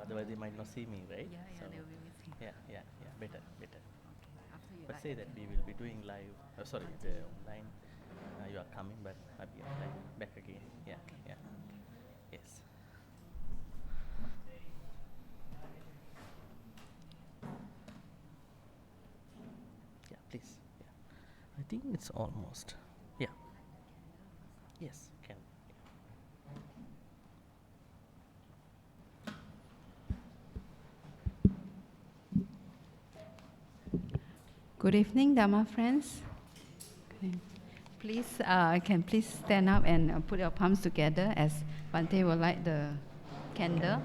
otherwise they might not see me, right? Yeah, So, they will be missing. yeah, better, better. Okay, after you But like say I that can we go. will be doing live, sorry, the Until online, you are coming, but I'll be online, back again, yeah, okay, yeah, okay. yes. Yeah, please, yeah. I think it's almost, yeah, Light the candle first. yes, can, Good evening, Dharma friends. Okay. Please, can please stand up and put your palms together as Bhante will light the candle.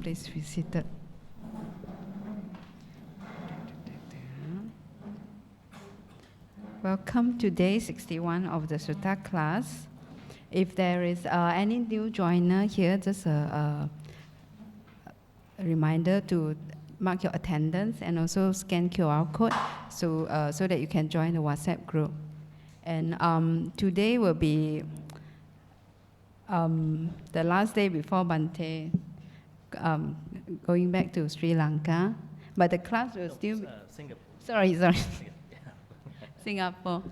Please be seated. Welcome to day 61 of the Sutta class. If there is any new joiner here, just a reminder to mark your attendance and also scan QR code so that you can join the WhatsApp group. And today will be the last day before Bhante um, going back to Sri Lanka. But the class will no, still be, Singapore, sorry, yeah, Singapore.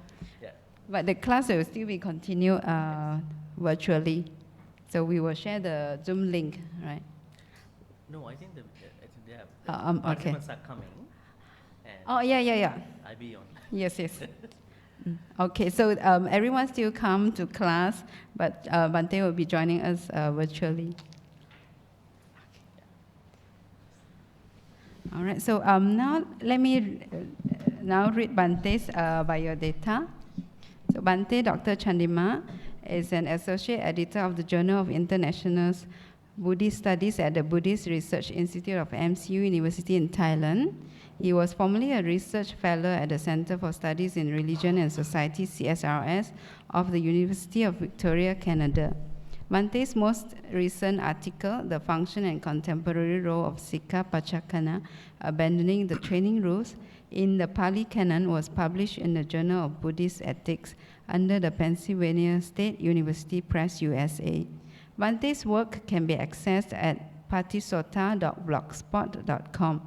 yeah. But the class will still be continued virtually. So we will share the Zoom link, right? No, I think I think they have, Okay. participants are coming, and Oh, yeah. I be on. Yes. Okay, so everyone still come to class, but Bhante will be joining us virtually. All right, so now let me now read Bhante's biodata. So Bhante Dr. Chandima is an associate editor of the Journal of International Buddhist Studies at the Buddhist Research Institute of MCU University in Thailand. He was formerly a research fellow at the Center for Studies in Religion and Society, CSRS, of the University of Victoria, Canada. Bhante's most recent article, The Function and Contemporary Role of Sikha Pachakana, Abandoning the Training Rules, in the Pali Canon was published in the Journal of Buddhist Ethics under the Pennsylvania State University Press, USA. Bhante's work can be accessed at patisota.blogspot.com.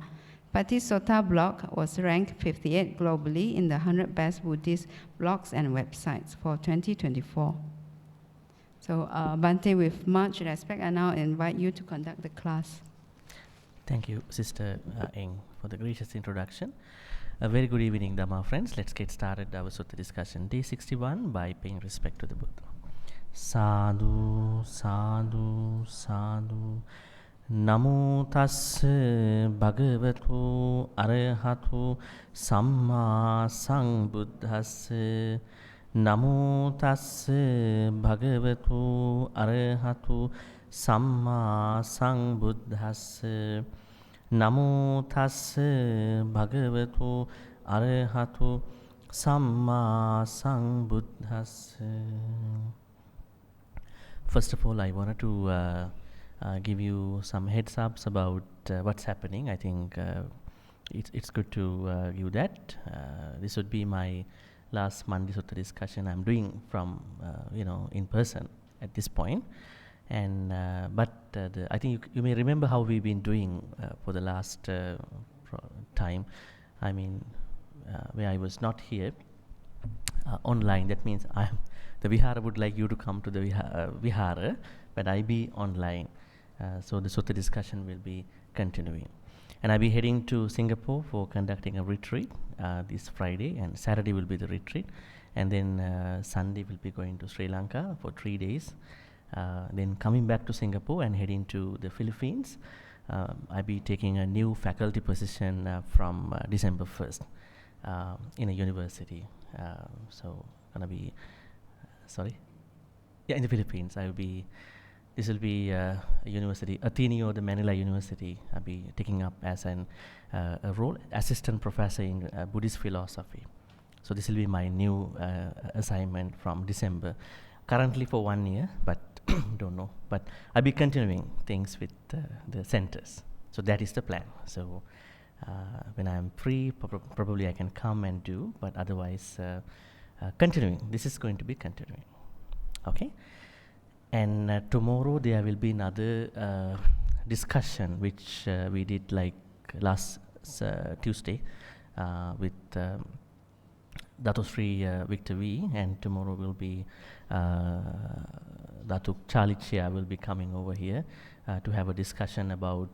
Patisota blog was ranked 58 globally in the 100 best Buddhist blogs and websites for 2024. So Bhante, with much respect, I now invite you to conduct the class. Thank you, Sister Eng, for the gracious introduction. A very good evening, Dhamma friends. Let's get started our Sutta discussion, day 61, by paying respect to the Buddha. Sadhu, sadhu, sadhu. Namo tassa bhagavato arahato samma sambuddhassa. Namo tassa bhagavato arahato samma sambuddhassa. Namo tassa bhagavato arahato samma sambuddhassa. First of all, I wanted to give you some heads ups about what's happening. I think it's good to give that. This would be my last Monday Sutta discussion I'm doing from in person at this point. And but I think you may remember how we've been doing for the last time. I mean, where I was not here online. That means the Vihara would like you to come to the Vihara, but I be online. So the Sutta discussion will be continuing. And I'll be heading to Singapore for conducting a retreat this Friday, and Saturday will be the retreat. And then Sunday will be going to Sri Lanka for 3 days. Then coming back to Singapore and heading to the Philippines. I'll be taking a new faculty position from December 1st in a university. So gonna be, sorry? Yeah, in the Philippines. This will be a university, Ateneo, the Manila University. I'll be taking up as a role, assistant professor in Buddhist philosophy. So this will be my new assignment from December. Currently for 1 year, but don't know. But I'll be continuing things with the centers. So that is the plan. So when I'm free, probably I can come and do, but otherwise continuing. This is going to be continuing. Okay? And tomorrow there will be another discussion which we did like last Tuesday with Dato Sri Victor V, and tomorrow will be Datuk Chalichia will be coming over here to have a discussion about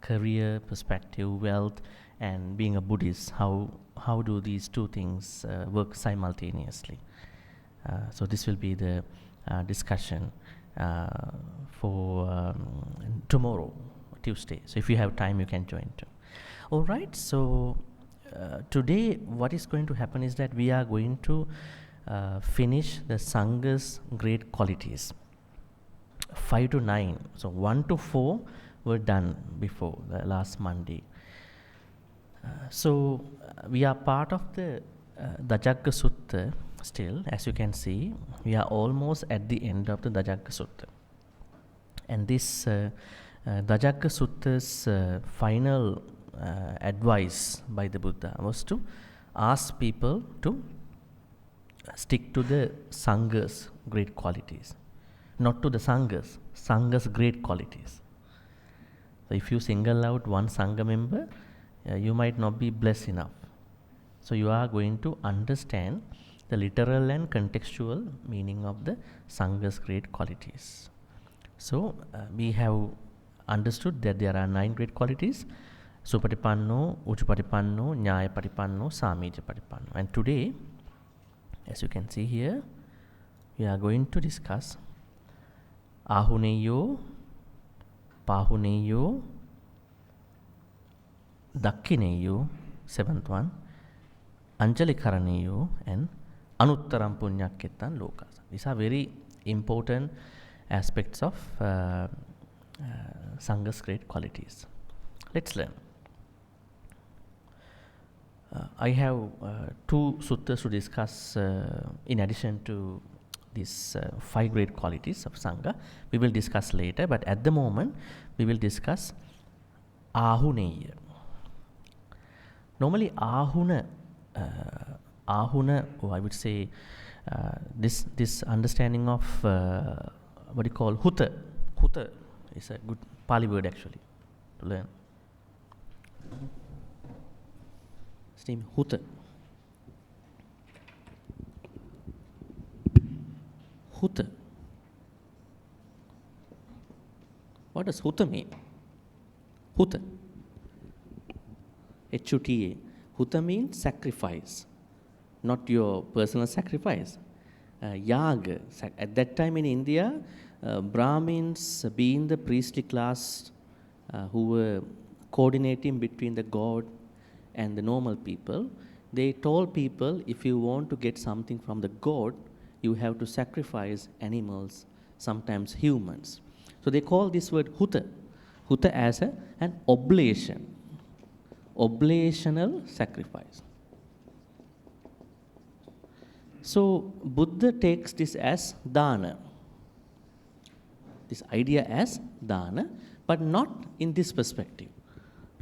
career, perspective, wealth, and being a Buddhist. How do these two things work simultaneously? So this will be the discussion for tomorrow, Tuesday. So if you have time, you can join too. All right. So today, what is going to happen is that we are going to finish the Saṅgha's great qualities, 5 to 9. So 1 to 4 were done before the last Monday. So we are part of the Dajjagga Sutta still. As you can see, we are almost at the end of the Dajjagga Sutta. And this Dajjagga Sutta's final advice by the Buddha was to ask people to stick to the Saṅgha's great qualities, not to the Saṅgha's great qualities. So if you single out one Saṅgha member, you might not be blessed enough. So you are going to understand the literal and contextual meaning of the Saṅgha's great qualities. So we have understood that there are 9 great qualities: Supatipanno, Uccupatipanno, Nyayapatipanno, Samijapatipanno. And today, as you can see here, we are going to discuss Ahuneyo, Pahuneyo, Dakkineyo, 7th one, Anjalikaraneyo, and Anuttaram Punyakketan Lokas. These are very important aspects of Saṅgha's great qualities. Let's learn. I have 2 suttas to discuss in addition to these 5 great qualities of Saṅgha. We will discuss later, but at the moment we will discuss Ahuneya. Normally Ahuna, or I would say this understanding of what you call Hutta. Hutta is a good Pali word actually to learn. Its name Hutta. Hutta. What does Hutta mean? Hutta. H-U-T-A. Hutta means sacrifice, not your personal sacrifice. Yaga. At that time in India, Brahmins, being the priestly class who were coordinating between the god and the normal people, they told people, if you want to get something from the god, you have to sacrifice animals, sometimes humans. So they call this word Hutta. Hutta as an oblation. Oblational sacrifice. So Buddha takes this as dana. This idea as dana, but not in this perspective.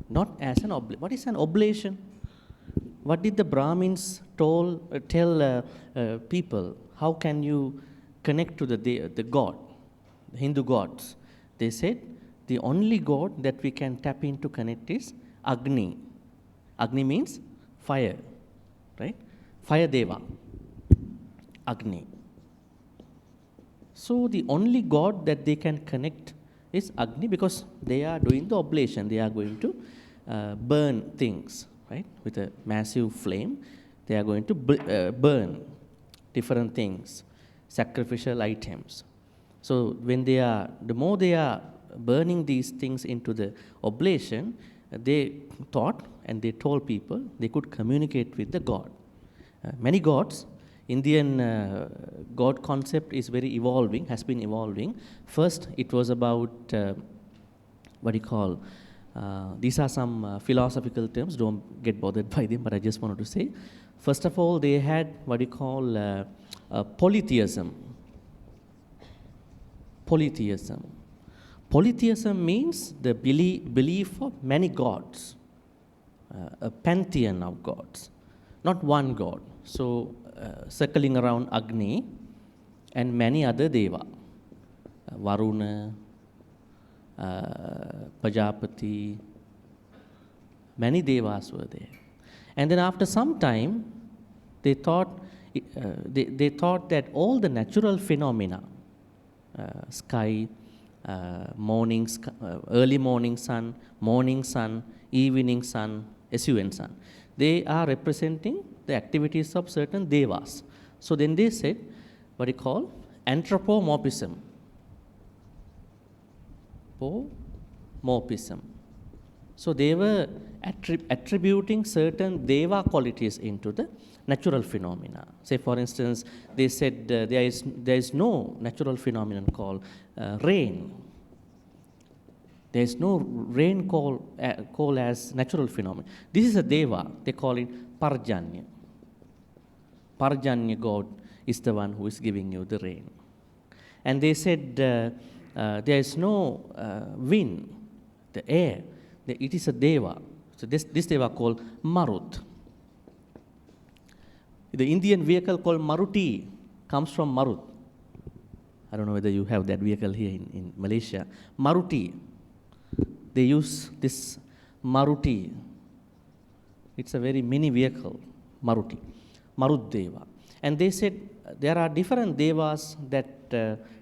Not as an oblation. What is an oblation? What did the Brahmins tell people? How can you connect to the god, the Hindu gods? They said the only god that we can tap into connect is Agni. Agni means fire, right? Fire Deva. Agni. So the only god that they can connect is Agni, because they are doing the oblation. They are going to burn things, right? With a massive flame, they are going to burn different things, sacrificial items. So when the more they are burning these things into the oblation, they thought and they told people they could communicate with the god. Many gods Indian God concept is very evolving, has been evolving. First, it was about what do you call? These are some philosophical terms. Don't get bothered by them, but I just wanted to say. First of all, they had what you call polytheism. Polytheism. Polytheism means the belief of many gods, a pantheon of gods, not one god. So, circling around Agni and many other deva, Varuna, Pajapati, many devas were there. And then after some time, they thought, they thought that all the natural phenomena, sky, early morning sun, evening sun, SUN sun, they are representing the activities of certain devas. So then they said, what do you call? Anthropomorphism. Morphism. So they were attributing certain deva qualities into the natural phenomena. Say, for instance, they said there is no natural phenomenon called rain. There is no rain called as natural phenomenon. This is a deva. They call it Parjanya. Parjanya god is the one who is giving you the rain. And they said there is no wind, the air. It is a deva. So this deva called Marut. The Indian vehicle called Maruti comes from Marut. I don't know whether you have that vehicle here in Malaysia. Maruti. They use this Maruti. It's a very mini vehicle, Maruti. Marut Deva. And they said there are different devas that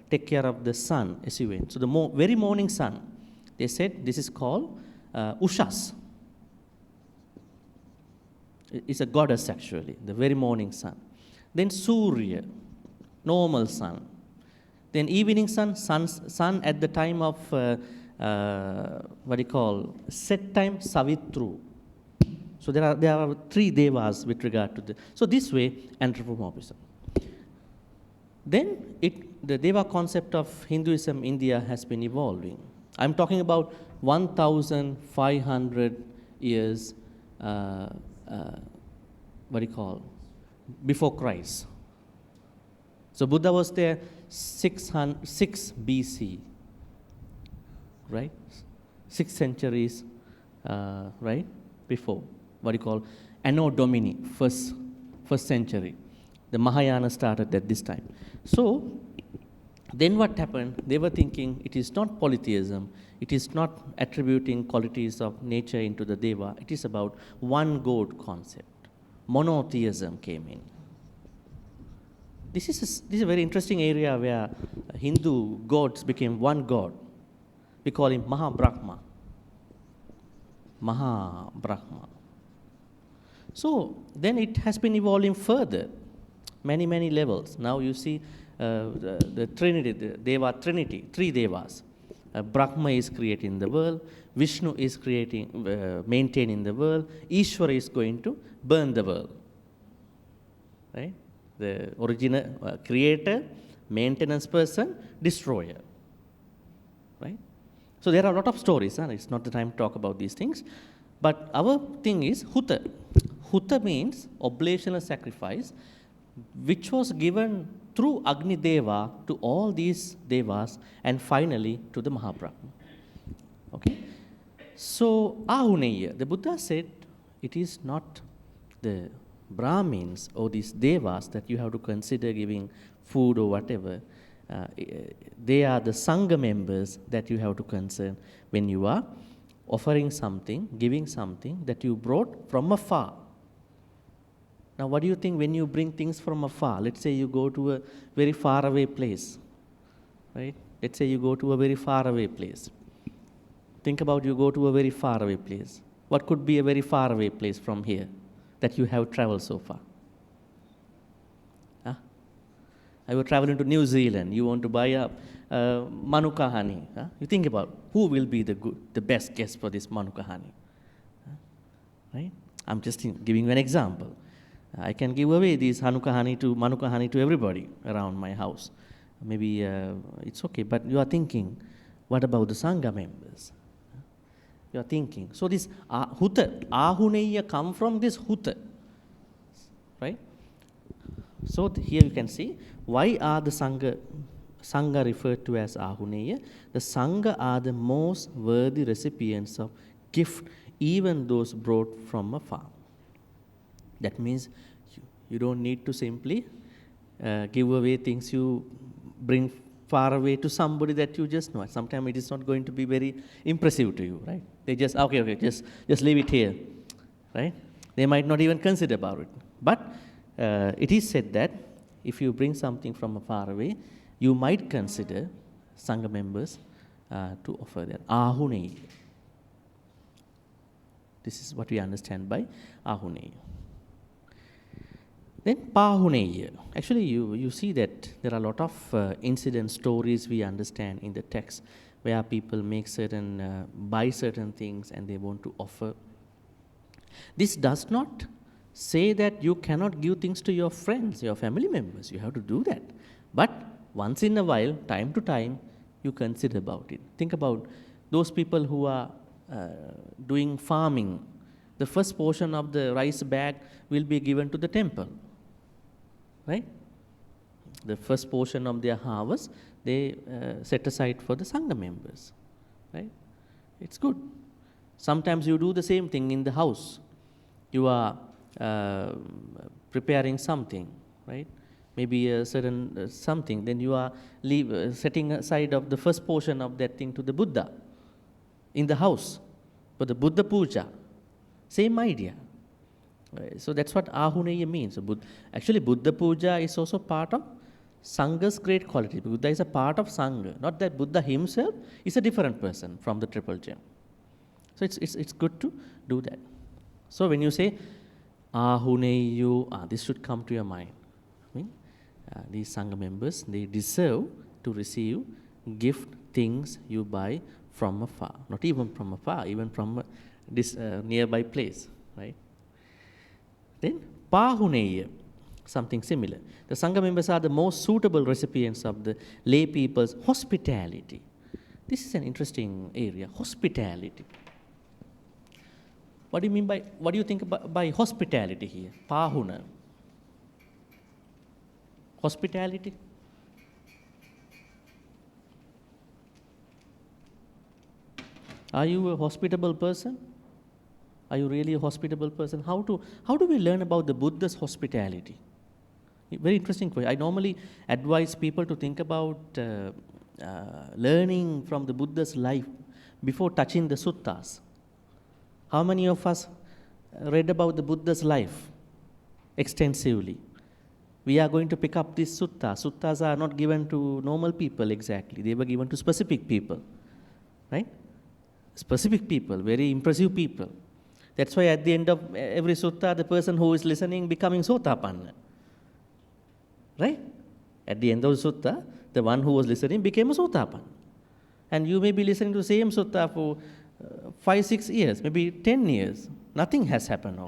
take care of the sun, SUN. So the very morning sun, they said this is called Ushas. It's a goddess actually, the very morning sun. Then Surya, normal sun. Then evening sun at the time of what do you call, set time, Savitru. So there are three devas with regard to so this way, anthropomorphism. Then the deva concept of Hinduism, India has been evolving. I'm talking about 1,500 years, what do you call, before Christ. So Buddha was there 6 BC, right? 6 centuries, right, before. What do you call, Anno Domini, first century. The Mahayana started at this time. So then what happened? They were thinking it is not polytheism, it is not attributing qualities of nature into the deva, it is about one god concept. Monotheism came in. This is a very interesting area where Hindu gods became one god. We call him Mahabrahma. Mahabrahma. So then it has been evolving further, many levels. Now you see the Trinity, the Deva Trinity, 3 devas. Brahma is creating the world, Vishnu is creating, maintaining the world, Ishvara is going to burn the world. Right? The original creator, maintenance person, destroyer. Right? So there are a lot of stories. It's not the time to talk about these things. But our thing is Huta. Huta means oblational sacrifice, which was given through Agni Deva to all these devas and finally to the Mahabrahma. Okay? So, Ahuneya, the Buddha said it is not the Brahmins or these devas that you have to consider giving food or whatever. They are the Saṅgha members that you have to concern when you are offering something, giving something that you brought from afar. Now, what do you think when you bring things from afar? Let's say you go to a very far away place, right? Let's say you go to a very far away place. Think about you go to a very far away place. What could be a very far away place from here that you have traveled so far? Huh? I was traveling to New Zealand. You want to buy a Manuka honey. Huh? You think about who will be the best guest for this Manuka honey. Huh? Right? I'm just giving you an example. I can give away these Manuka honey to everybody around my house. Maybe it's okay, but you are thinking, what about the Saṅgha members? You are thinking. So this Huta, Ahuneya come from this Huta, right? So here you can see, why are the Saṅgha referred to as Ahuneya? The Saṅgha are the most worthy recipients of gift, even those brought from afar. That means you don't need to simply give away things you bring far away to somebody that you just know. Sometimes it is not going to be very impressive to you, right? They just, okay, just leave it here, right? They might not even consider about it. But it is said that if you bring something from far away, you might consider Saṅgha members to offer that. Ahuneya. This is what we understand by Ahuneya. Then Pahuneya. Actually, you see that there are a lot of incident stories we understand in the text where people make buy certain things and they want to offer. This does not say that you cannot give things to your friends, your family members. You have to do that. But once in a while, time to time, you consider about it. Think about those people who are doing farming. The first portion of the rice bag will be given to the temple. Right? The first portion of their harvest, they set aside for the Saṅgha members. Right? It's good. Sometimes you do the same thing in the house. You are preparing something, right? Maybe a certain something. Then you are setting aside of the first portion of that thing to the Buddha in the house for the Buddha Puja. Same idea. So that's what Ahuneya means. So actually, Buddha Puja is also part of Saṅgha's great quality. Buddha is a part of Saṅgha. Not that Buddha himself is a different person from the Triple Gem. So it's good to do that. So when you say Ahuneyu, this should come to your mind. I mean, these Saṅgha members, they deserve to receive gift things you buy from afar. Not even from afar, even from this nearby place, right? Then Pahuneya, something similar. The Saṅgha members are the most suitable recipients of the lay people's hospitality. This is an interesting area, hospitality. What do you mean by, what do you think by hospitality here? Pahuna. Hospitality? Are you a hospitable person? Are you really a hospitable person? How do we learn about the Buddha's hospitality? Very interesting question. I normally advise people to think about learning from the Buddha's life before touching the suttas. How many of us read about the Buddha's life extensively? We are going to pick up this sutta. Suttas are not given to normal people exactly. They were given to specific people, right? Specific people, very impressive people. That's why at the end of every sutta, the person who is listening becoming Sotapanna. Right? At the end of the sutta, the one who was listening became a Sotapanna. And you may be listening to the same sutta for 5-6 years, maybe 10 years. Nothing has happened.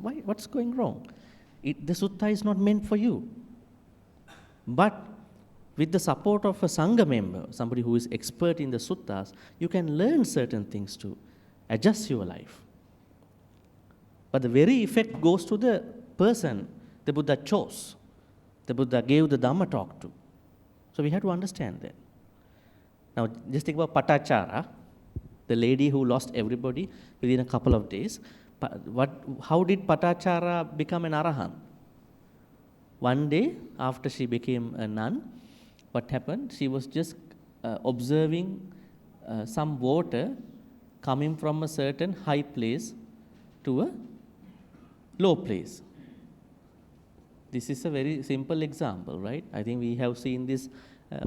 Why? What's going wrong? The sutta is not meant for you. But with the support of a Saṅgha member, somebody who is expert in the suttas, you can learn certain things to adjust your life. But the very effect goes to the person the Buddha chose, the Buddha gave the Dhamma talk to. So we have to understand that. Now, just think about Patachara, the lady who lost everybody within a couple of days. How did Patachara become an Arahant? One day, after she became a nun, what happened? She was just observing some water coming from a certain high place to a low place. This is a very simple example, right? I think we have seen this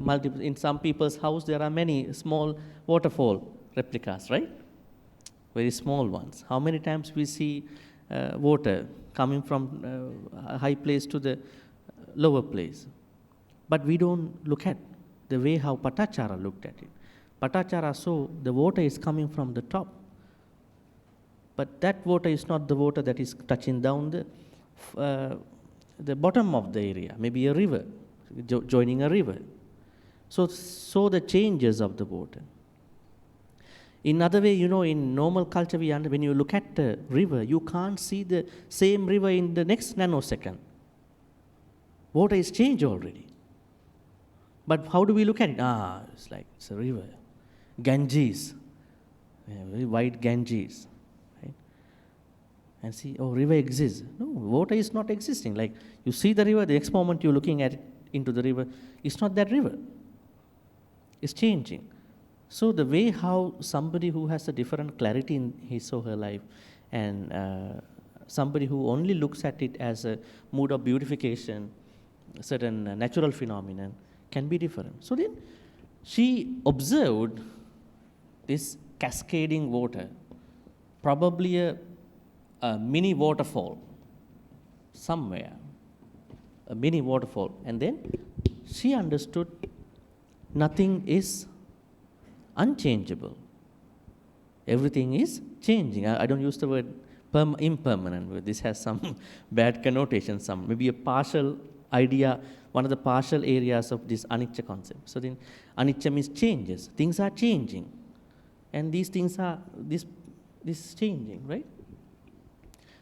multiple. In some people's house, there are many small waterfall replicas, right? Very small ones. How many times we see water coming from a high place to the lower place? But we don't look at the way how Patachara looked at it. Patachara saw the water is coming from the top. But that water is not the water that is touching down the the bottom of the area, maybe a river, joining a river. So the changes of the water. In other way, in normal culture, when you look at the river, you can't see the same river in the next nanosecond. Water is changed already. But how do we look at it? It's a river. Ganges, very wide Ganges, right? And see, river exists. No, water is not existing. Like, you see the river, the next moment you're looking at it into the river, it's not that river. It's changing. So the way how somebody who has a different clarity in his or her life, and somebody who only looks at it as a mood of beautification, certain natural phenomenon, can be different. So then she observed this cascading water, probably a mini waterfall somewhere, a mini waterfall. And then she understood nothing is unchangeable. Everything is changing. I don't use the word impermanent. This has some bad connotation, maybe a partial idea, one of the partial areas of this anicca concept. So then anicca means changes. Things are changing. And these things are, this is changing, right?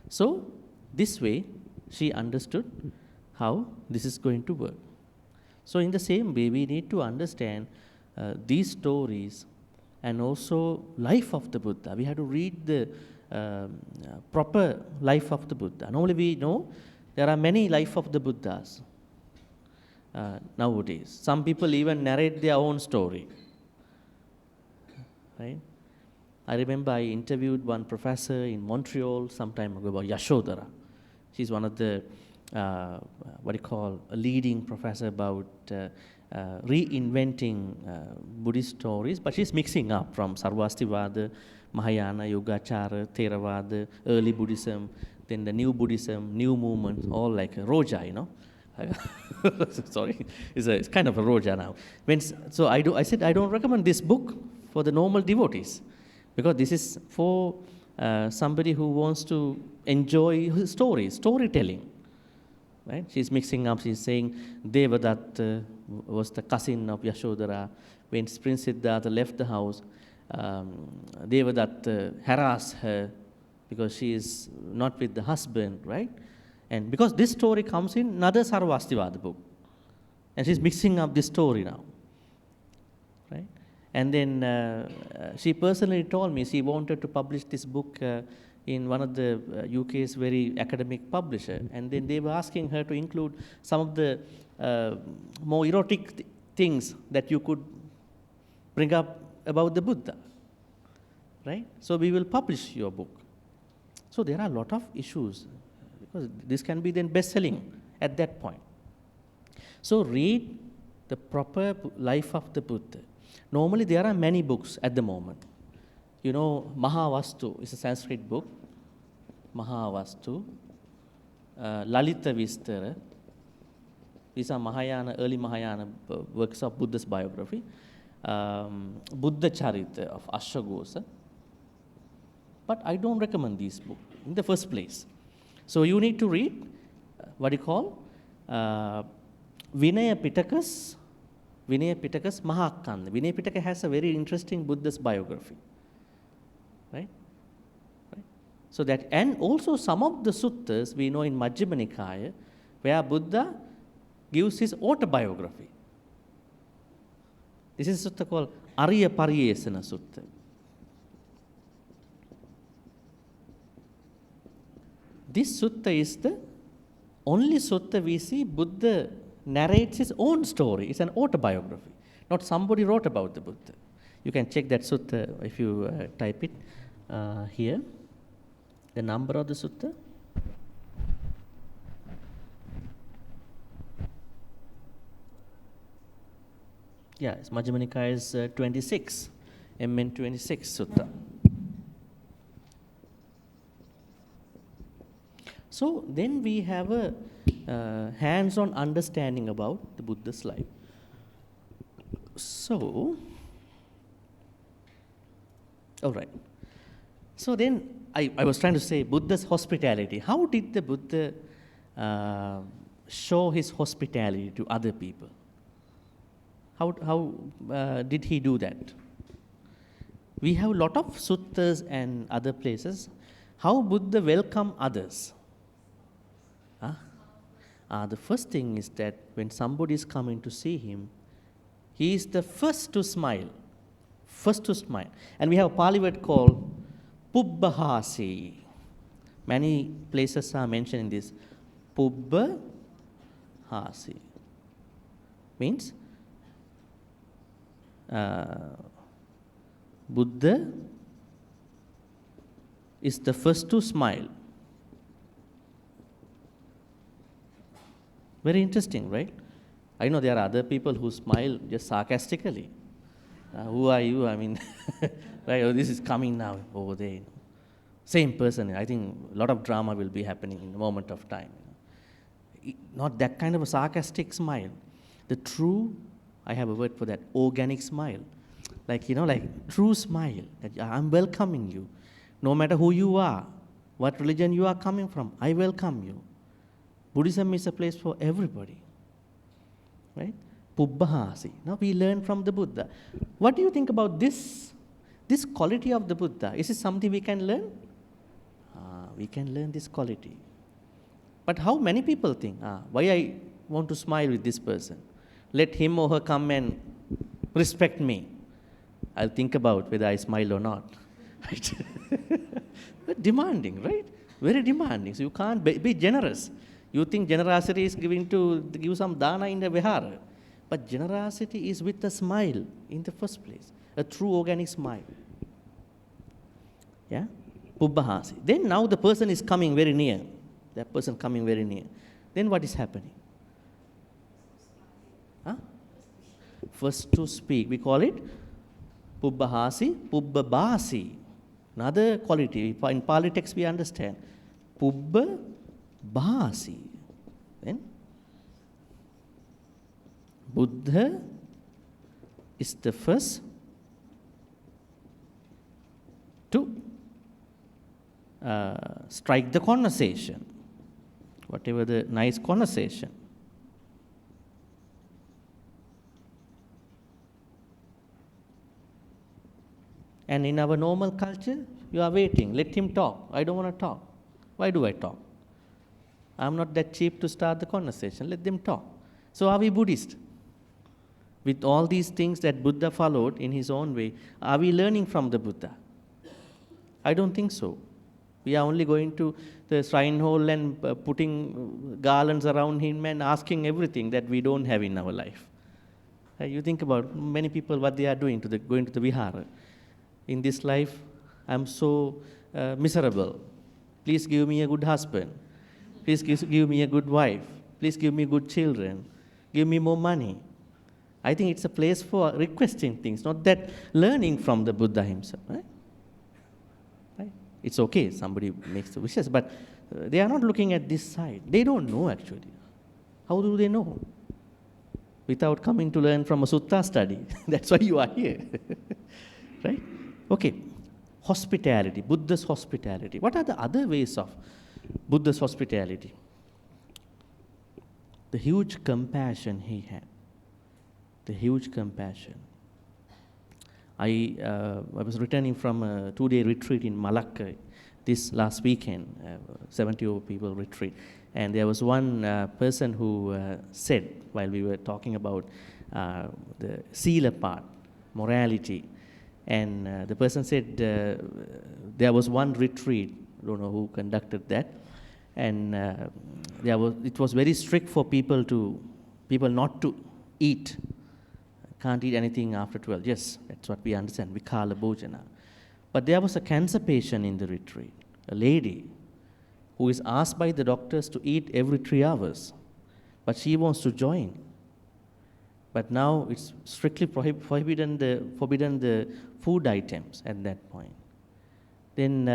So this way, she understood how this is going to work. So in the same way, we need to understand these stories and also life of the Buddha. We have to read the proper life of the Buddha. Normally we know there are many life of the Buddhas nowadays. Some people even narrate their own story, right? I remember I interviewed one professor in Montreal some time ago about Yashodhara. She's one of the a leading professor about reinventing Buddhist stories, but she's mixing up from Sarvastivada, Mahayana, Yogacara, Theravada, early Buddhism, then the new Buddhism, new movement, all like a Roja, Sorry, it's kind of a Roja now. I said I don't recommend this book for the normal devotees, because this is for somebody who wants to enjoy his storytelling. Right? She's mixing up, she's saying Devadatta was the cousin of Yashodhara. When Prince Siddhartha left the house, Devadatta harassed her because she is not with the husband, right? And because this story comes in another Sarvastivada book. And she's mixing up this story now, right? And then she personally told me she wanted to publish this book in one of the UK's very academic publisher, and then they were asking her to include some of the more erotic things that you could bring up about the Buddha, right? So we will publish your book. So there are a lot of issues, because this can be then best-selling at that point. So read the proper life of the Buddha. Normally there are many books at the moment. Mahavastu is a Sanskrit book. Mahavastu, Lalita Vistara. These are Mahayana, early Mahayana works of Buddha's biography. Buddha Charita of Ashwaghosa. But I don't recommend these books in the first place. So you need to read Vinaya Pitaka's Mahakanda. Vinaya Pitaka has a very interesting Buddha's biography. Right? So that, and also some of the suttas we know in Majjhima Nikaya, where Buddha gives his autobiography. This is a sutta called Arya Pariyesana Sutta. This sutta is the only sutta we see Buddha narrates his own story. It's an autobiography, not somebody wrote about the Buddha. You can check that sutta if you type it here, the number of the sutta. Yeah, it's Majjhima Nikaya's 26, MN 26 sutta. So then we have a hands-on understanding about the Buddha's life. So, all right. So then I was trying to say Buddha's hospitality. How did the Buddha uh, show his hospitality to other people? How did he do that? We have a lot of suttas and other places. How Buddha welcome others? Huh? The first thing is that when somebody is coming to see him, he is the first to smile. First to smile. And we have a Pali word called Pubbahasi. Many places are mentioning this. Pubbahasi. Means Buddha is the first to smile. Very interesting, right? I know there are other people who smile just sarcastically. Who are you? I mean, right? Oh, this is coming now over there. Same person. I think a lot of drama will be happening in a moment of time. Not that kind of a sarcastic smile. The true, I have a word for that, organic smile. Like, like true smile. That I'm welcoming you. No matter who you are, what religion you are coming from, I welcome you. Buddhism is a place for everybody. Right? Pubbahasi. Now we learn from the Buddha. What do you think about this quality of the Buddha? Is it something we can learn? We can learn this quality. But how many people think, why I want to smile with this person? Let him or her come and respect me. I'll think about whether I smile or not. Right? But demanding, right? Very demanding. So you can't be generous. You think generosity is give some dana in the vihara. But generosity is with a smile in the first place. A true organic smile. Yeah? Pubbahasi. Then now the person is coming very near. That person coming very near. Then what is happening? First to speak. We call it Pubbahasi, Pubbabasi. Another quality. In Pali text we understand. Pubbabasi. Then Buddha is the first to strike the conversation. Whatever the nice conversation. And in our normal culture, you are waiting. Let him talk. I don't want to talk. Why do I talk? I'm not that cheap to start the conversation. Let them talk. So are we Buddhist? With all these things that Buddha followed in his own way, are we learning from the Buddha? I don't think so. We are only going to the shrine hall and putting garlands around him and asking everything that we don't have in our life. You think about many people, what they are doing, going to the vihara. In this life, I'm so miserable. Please give me a good husband. Please give me a good wife. Please give me good children. Give me more money. I think it's a place for requesting things, not that learning from the Buddha himself. Right? It's okay, somebody makes the wishes, but they are not looking at this side. They don't know actually. How do they know? Without coming to learn from a sutta study. That's why you are here. Right? Okay. Hospitality, Buddha's hospitality. What are the other ways of Buddha's hospitality? The huge compassion he had. The huge compassion. I was returning from a 2-day retreat in Malacca this last weekend, 70 people retreat. And there was one person who said, while we were talking about the sila part, morality, and the person said there was one retreat, I don't know who conducted that, and it was very strict for people not to eat. Can't eat anything after 12. Yes, that's what we understand, Vikala Bhojana. But there was a cancer patient in the retreat, a lady who is asked by the doctors to eat every 3 hours, but she wants to join. But now it's strictly forbidden the food items at that point. Then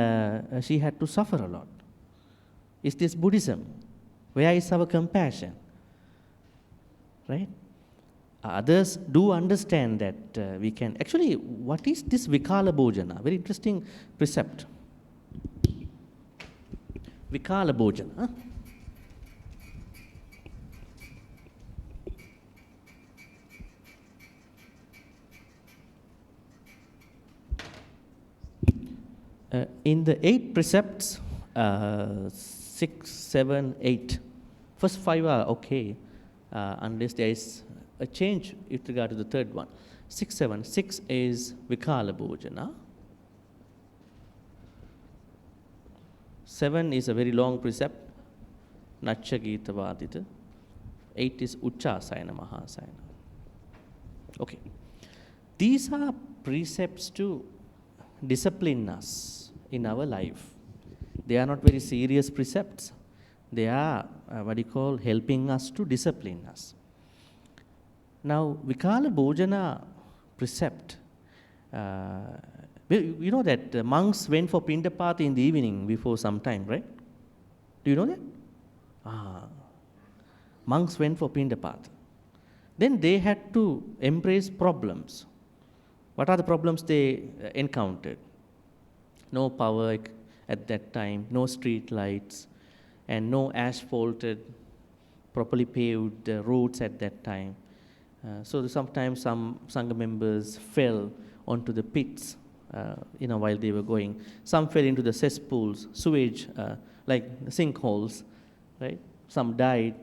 she had to suffer a lot. Is this Buddhism? Where is our compassion? Right? Others do understand that we can. Actually, what is this Vikala Bhojana? Very interesting precept. Vikala Bhojana. In the 8 precepts, 6, 7, 8, first 5 are okay, unless there is a change with regard to the third one. 6, 7, 6 is Vikala Bhojana. 7 is a very long precept, Nacha Gita Vadita. 8 is Uchasayana Mahasayana. Okay. These are precepts to discipline us in our life. They are not very serious precepts. They are what you call helping us to discipline us. Now, Vikala Bhojana precept, you know that monks went for Pindapata in the evening before some time, right? Do you know that? Monks went for Pindapata. Then they had to embrace problems. What are the problems they encountered? No power at that time, no street lights, and no asphalted, properly paved roads at that time. So sometimes some Saṅgha members fell onto the pits, while they were going. Some fell into the cesspools, sewage, like sinkholes, right? Some died.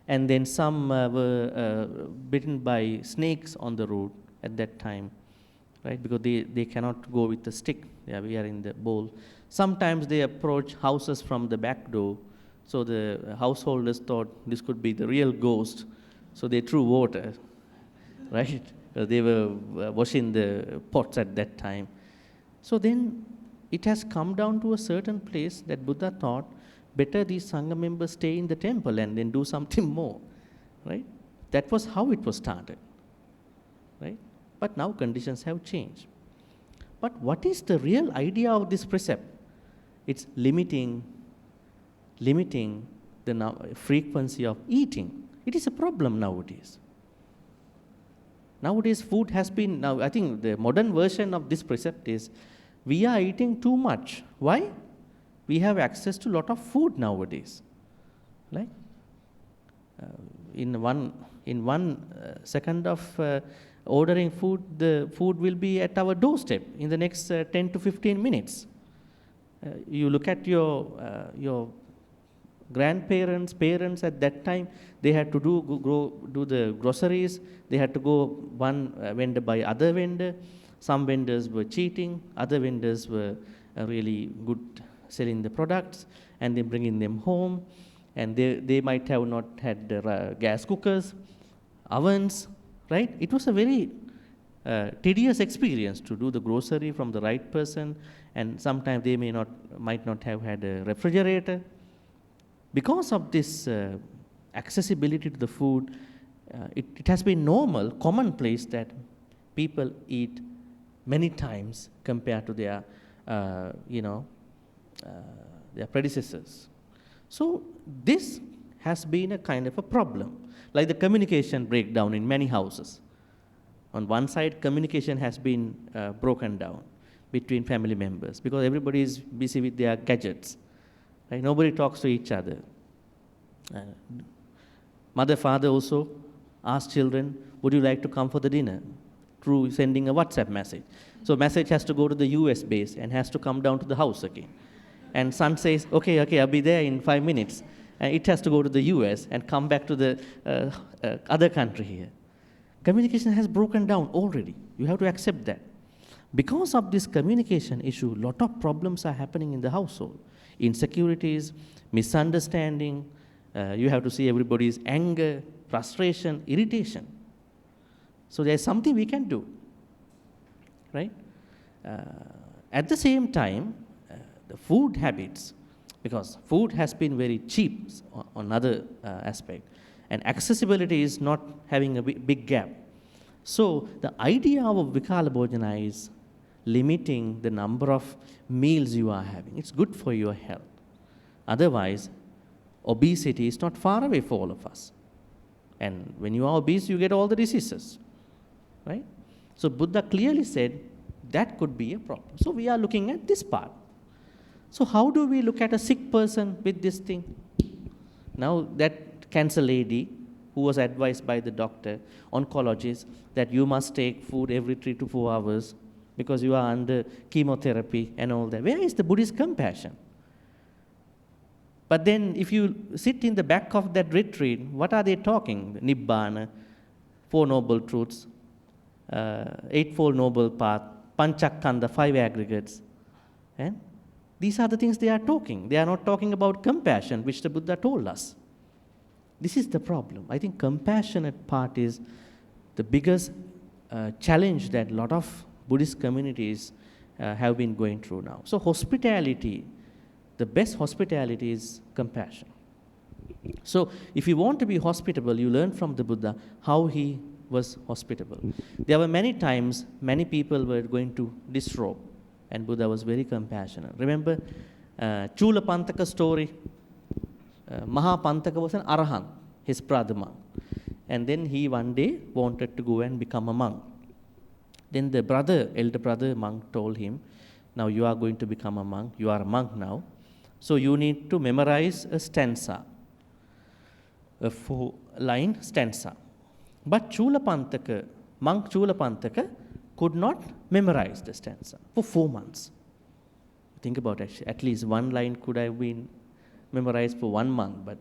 And then some were bitten by snakes on the road at that time, right? Because they cannot go with the stick. Yeah, we are in the bowl. Sometimes they approach houses from the back door. So the householders thought this could be the real ghost. So they threw water, right? They were washing the pots at that time. So then it has come down to a certain place that Buddha thought, better these Saṅgha members stay in the temple and then do something more, right? That was how it was started, right? But now conditions have changed. But what is the real idea of this precept? It's limiting the frequency of eating. It is a problem nowadays. Nowadays food has been, I think the modern version of this precept is, we are eating too much. Why? We have access to a lot of food nowadays. Like in one second of ordering food, the food will be at our doorstep in the next 10 to 15 minutes. You look at your grandparents, parents at that time, they had to do the groceries. They had to go one vendor by other vendor. Some vendors were cheating. Other vendors were really good selling the products and then bringing them home. And they might have not had gas cookers, ovens, right? It was a very tedious experience to do the grocery from the right person, and sometimes they might not have had a refrigerator. Because of this accessibility to the food, it has been normal, commonplace that people eat many times compared to their predecessors. So this has been a kind of a problem, like the communication breakdown in many houses. On one side, communication has been broken down between family members because everybody is busy with their gadgets. Right? Nobody talks to each other. Mother, father also ask children, would you like to come for the dinner? Through sending a WhatsApp message. So message has to go to the US base and has to come down to the house again. And son says, okay, I'll be there in 5 minutes. And it has to go to the US and come back to the other country here. Communication has broken down already. You have to accept that. Because of this communication issue, a lot of problems are happening in the household. Insecurities, misunderstanding, you have to see everybody's anger, frustration, irritation. So there's something we can do, right? At the same time, the food habits, because food has been very cheap on other aspect, and accessibility is not having a big gap. So the idea of Vikala Bhojana is limiting the number of meals you are having. It's good for your health. Otherwise, obesity is not far away for all of us. And when you are obese, you get all the diseases, right? So Buddha clearly said that could be a problem. So we are looking at this part. So how do we look at a sick person with this thing? Now that cancer lady who was advised by the doctor, oncologist, that you must take food every 3 to 4 hours, because you are under chemotherapy and all that. Where is the Buddhist compassion? But then if you sit in the back of that retreat, what are they talking? Nibbana, Four Noble Truths, Eightfold Noble Path, Panchakkanda, five aggregates. And these are the things they are talking. They are not talking about compassion, which the Buddha told us. This is the problem. I think compassionate part is the biggest challenge that a lot of Buddhist communities have been going through now. So hospitality, the best hospitality is compassion. So if you want to be hospitable, you learn from the Buddha how he was hospitable. There were many times, many people were going to disrobe, and Buddha was very compassionate. Remember Chula Pantaka story? Maha Pantaka was an Arahant, his brother monk. And then he one day wanted to go and become a monk. Then the brother, elder brother monk told him, now you are going to become a monk, you are a monk now, so you need to memorize a stanza, a 4-line stanza. But Chula Pantaka, monk Chula Pantaka could not memorize the stanza for 4 months. Think about it, at least one line could have been memorized for 1 month, but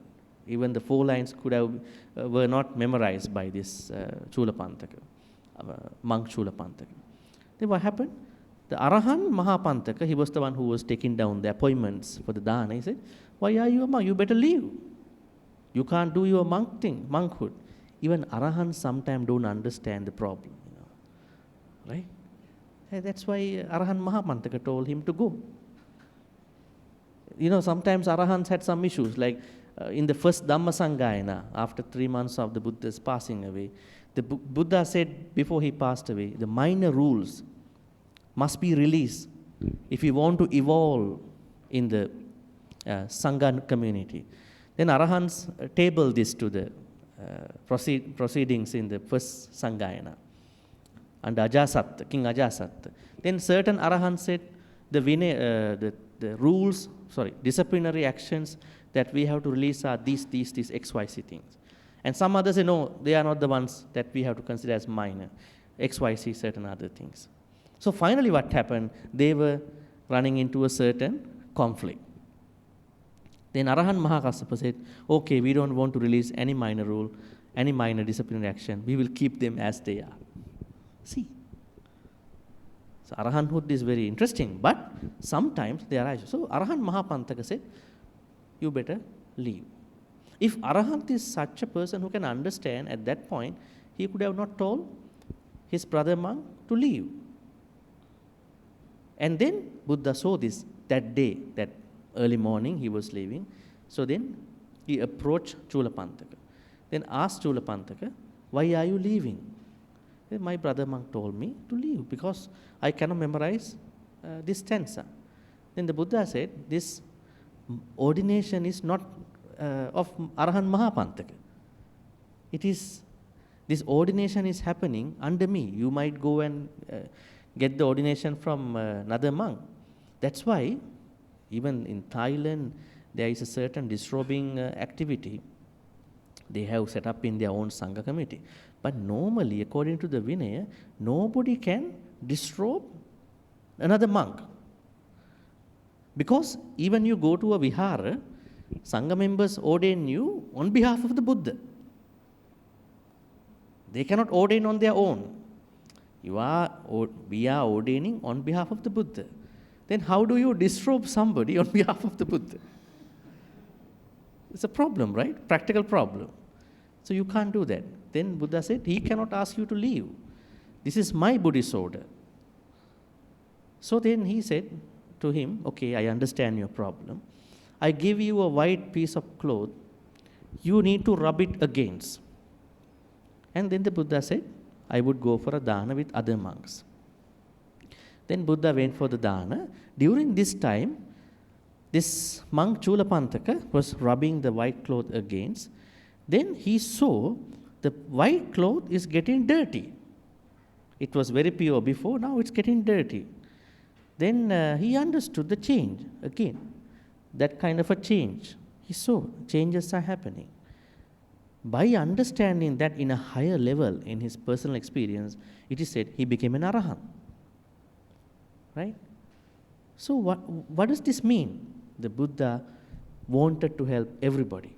even the 4 lines could have were not memorized by this Chula Pantaka, monk Chula Pantaka. Then what happened? The Arahant Mahapantaka, he was the one who was taking down the appointments for the dana. He said, why are you a monk? You better leave. You can't do your monk thing, monkhood. Even Arahants sometimes don't understand the problem, right? And that's why Arahant Mahapantaka told him to go. Sometimes Arahants had some issues, like in the first Dhamma Saṅgha, after 3 months of the Buddha's passing away, the Buddha said before he passed away, the minor rules must be released if you want to evolve in the Saṅgha community. Then Arahants tabled this to the proceedings in the first Saṅgha under Ajasatta, King Ajasatta. Then certain Arahants said the rules, disciplinary actions that we have to release are these XYZ things. And some others say, no, they are not the ones that we have to consider as minor. XYZ, certain other things. So finally what happened, they were running into a certain conflict. Then Arahant Mahakassapa said, okay, we don't want to release any minor rule, any minor disciplinary action. We will keep them as they are. See. So Arahanthood is very interesting, but sometimes they are issues. So Arahant Mahapantaka said, you better leave. If Arahant is such a person who can understand at that point, he could have not told his brother monk to leave. And then Buddha saw this that day, that early morning he was leaving. So then he approached Chula Pantaka. Then asked Chula Pantaka, why are you leaving? Then my brother monk told me to leave because I cannot memorize this stanza. Then the Buddha said, this ordination is not of Arahant Mahapantaka. This ordination is happening under me. You might go and get the ordination from another monk. That's why even in Thailand there is a certain disrobing activity they have set up in their own Saṅgha committee. But normally, according to the Vinaya, nobody can disrobe another monk. Because even you go to a vihara, Saṅgha members ordain you on behalf of the Buddha. They cannot ordain on their own. We are ordaining on behalf of the Buddha. Then how do you disrobe somebody on behalf of the Buddha? It's a problem, right? Practical problem. So you can't do that. Then Buddha said, he cannot ask you to leave. This is my Buddhist order. So then he said to him, okay, I understand your problem. I give you a white piece of cloth. You need to rub it against. And then the Buddha said, I would go for a dana with other monks. Then Buddha went for the dana. During this time, this monk Chula Pantaka was rubbing the white cloth against. Then he saw the white cloth is getting dirty. It was very pure before, now it's getting dirty. Then he understood the change again. That kind of a change. He saw changes are happening. By understanding that in a higher level in his personal experience, it is said he became an Arahant. right? So what does this mean? The Buddha wanted to help everybody.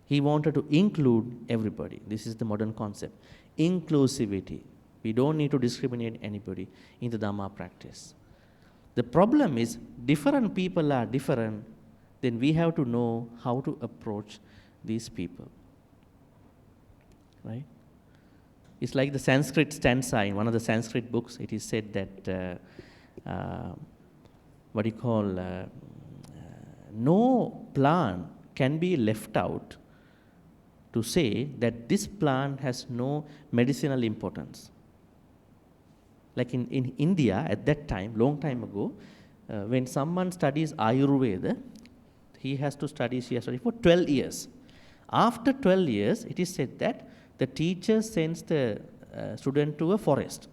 He wanted to include everybody. This is the modern concept. Inclusivity. We don't need to discriminate anybody in the Dhamma practice. The problem is different people are different, then we have to know how to approach these people. Right? It's like the Sanskrit stanza in one of the Sanskrit books. It is said that no plant can be left out to say that this plant has no medicinal importance. Like in India at that time, long time ago, when someone studies Ayurveda, she has to study for 12 years. After 12 years, it is said that the teacher sends the student to a forest,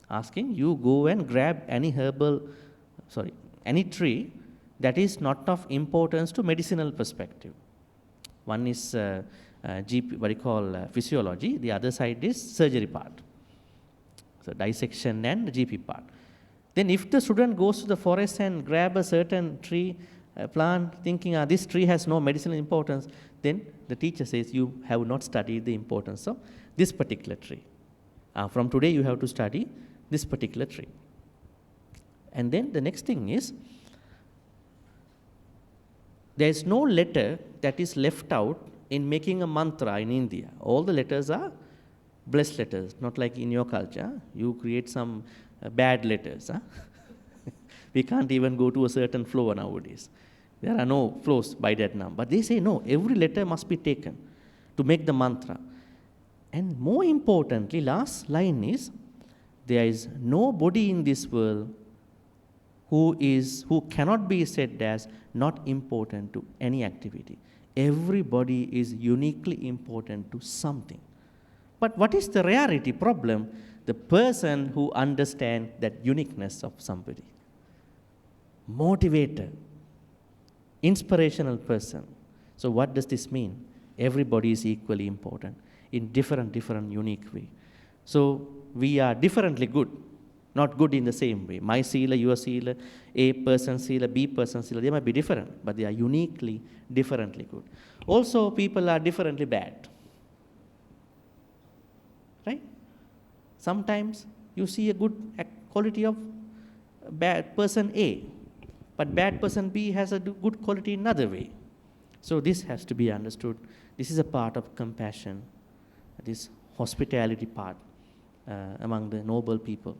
asking, you go and grab any any tree that is not of importance to medicinal perspective. One is physiology, the other side is surgery part. So dissection and GP part. Then if the student goes to the forest and grab a certain tree, plant, thinking this tree has no medicinal importance, then the teacher says you have not studied the importance of this particular tree. From today you have to study this particular tree. And then the next thing is, there is no letter that is left out in making a mantra in India. All the letters are blessed letters, not like in your culture. You create some bad letters. We can't even go to a certain floor nowadays. There are no floors by that number. But they say, no, every letter must be taken to make the mantra. And more importantly, last line is, there is nobody in this world who cannot be said as not important to any activity. Everybody is uniquely important to something. But what is the rarity problem? The person who understands that uniqueness of somebody. Motivator, inspirational person. So what does this mean? Everybody is equally important in different unique way. So we are differently good, not good in the same way. My sila, your sila, A person sila, B person sila, they might be different, but they are uniquely, differently good. Also, people are differently bad. Right? Sometimes you see a good quality of bad person A, but bad person B has a good quality in another way. So this has to be understood. This is a part of compassion, this hospitality part among the noble people.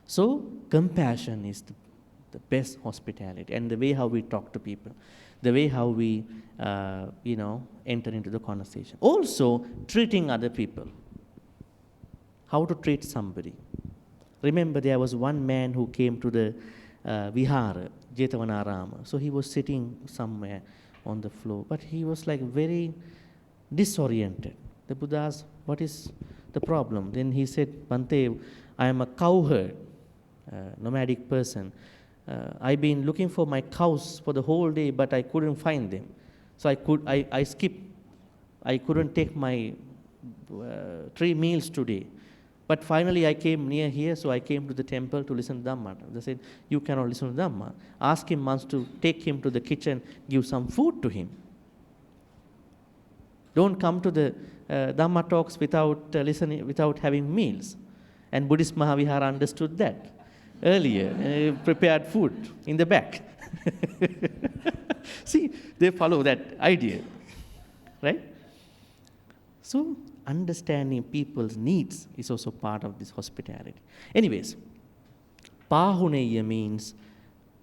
So compassion is the best hospitality, and the way how we talk to people, the way how we enter into the conversation. Also treating other people. How to treat somebody. Remember, there was one man who came to the Vihara, Jetavanarama. So he was sitting somewhere on the floor, but he was like very disoriented. The Buddha asked, what is the problem? Then he said, Bhante, I am a cowherd, nomadic person. I've been looking for my cows for the whole day, but I couldn't find them. So I skipped. I couldn't take my 3 meals today. But finally I came near here, so I came to the temple to listen to Dhamma. They said, you cannot listen to Dhamma. Ask him once to take him to the kitchen, give some food to him. Don't come to the Dhamma talks without listening, without having meals. And Buddhist Mahavihara understood that earlier, prepared food in the back. See, they follow that idea, right? So, understanding people's needs is also part of this hospitality. Anyways, Pahuneya means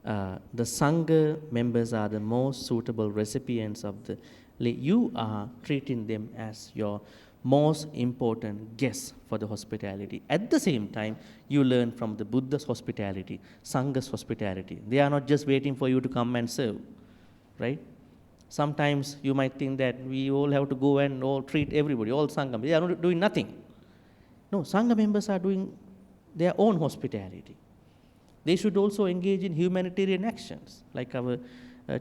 the Saṅgha members are the most suitable recipients of the. You are treating them as your most important guests for the hospitality. At the same time, you learn from the Buddha's hospitality, Saṅgha's hospitality. They are not just waiting for you to come and serve, right? Sometimes you might think that we all have to go and all treat everybody, all Saṅgha. They are not doing nothing. No, Saṅgha members are doing their own hospitality. They should also engage in humanitarian actions, like our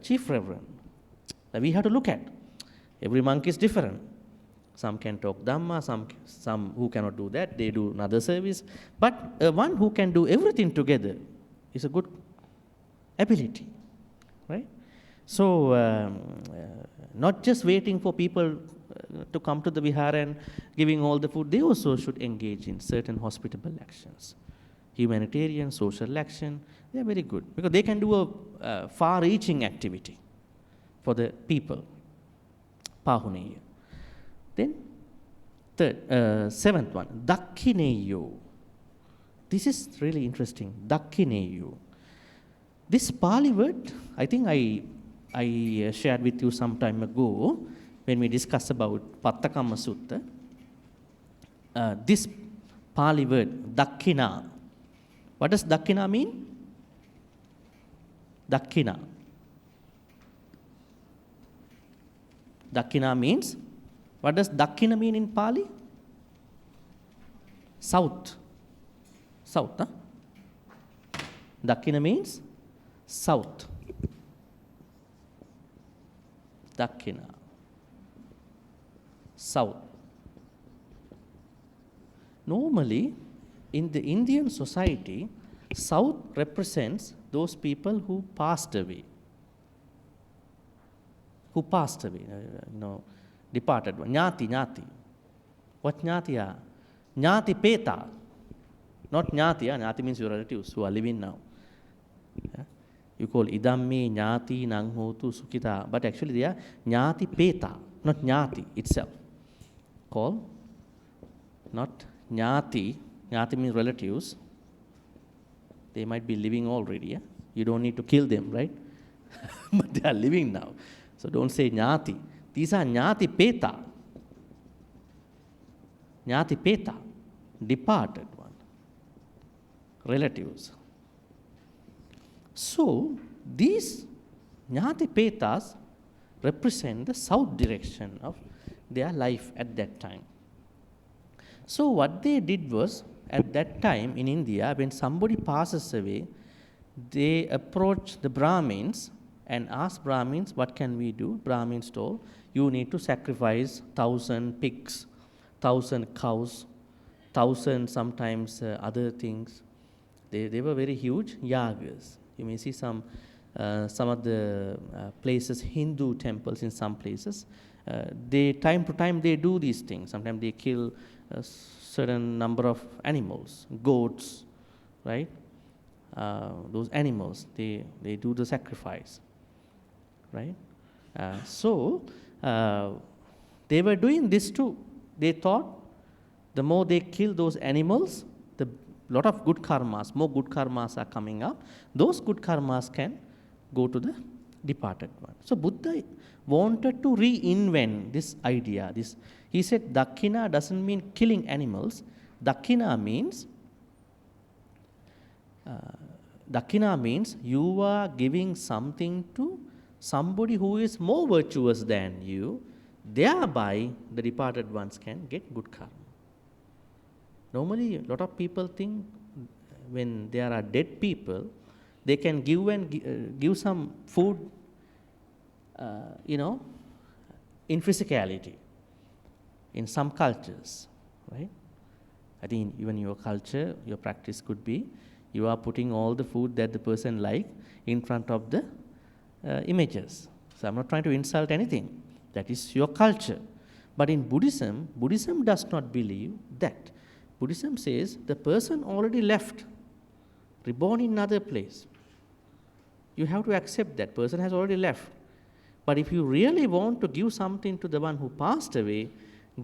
Chief Reverend. That we have to look at. Every monk is different. Some can talk Dhamma, some who cannot do that, they do another service. But one who can do everything together is a good ability, right? So, not just waiting for people to come to the vihara and giving all the food, they also should engage in certain hospitable actions. Humanitarian, social action, they are very good because they can do a far-reaching activity for the people. Pahuneya. Then, seventh one, Dakhineyo. This is really interesting. Dakhineyo. This Pali word, I think I shared with you some time ago when we discussed about Pattakamma Sutta. This Pali word, Dakhina. What does Dakhina mean? Dakhina. Dakhina means, what does Dakhina mean in Pali? South. South, huh? Dakhina means south. Dakhina. South. Normally, in the Indian society, south represents those people who passed away. Who passed away, departed. Jnati. What jnati are? Jnati peta. Not jnati, jnati means your relatives who are living now. Yeah? You call idammi, jnati, nanghotu, sukita, but actually they are jnati peta, not jnati itself. Call, not jnati, jnati means relatives. They might be living already, yeah? You don't need to kill them, right? But they are living now. So don't say jnati. These are jnati peta. Jnati peta, departed one. Relatives. So these jnati petas represent the south direction of their life at that time. So what they did was, at that time in India, when somebody passes away, they approach the Brahmins and ask Brahmins, what can we do? Brahmins told, you need to sacrifice 1,000 pigs, 1,000 cows, 1,000 sometimes other things. They were very huge yagas. You may see some of the places, Hindu temples in some places. Time to time they do these things. Sometimes they kill a certain number of animals, goats, right? Those animals, they do the sacrifice, right? So they were doing this too. They thought the more they kill those animals, the lot of good karmas, more good karmas are coming up. Those good karmas can go to the departed one. So Buddha wanted to reinvent this idea. He said Dakhina doesn't mean killing animals. Dakhina means you are giving something to somebody who is more virtuous than you, thereby the departed ones can get good karma. Normally, a lot of people think when there are dead people, they can give some food, in physicality, in some cultures, right? I think even your culture, your practice could be, you are putting all the food that the person like in front of the images. So I'm not trying to insult anything. That is your culture. But in Buddhism does not believe that. Buddhism says the person already left, reborn in another place. You have to accept that person has already left. But if you really want to give something to the one who passed away,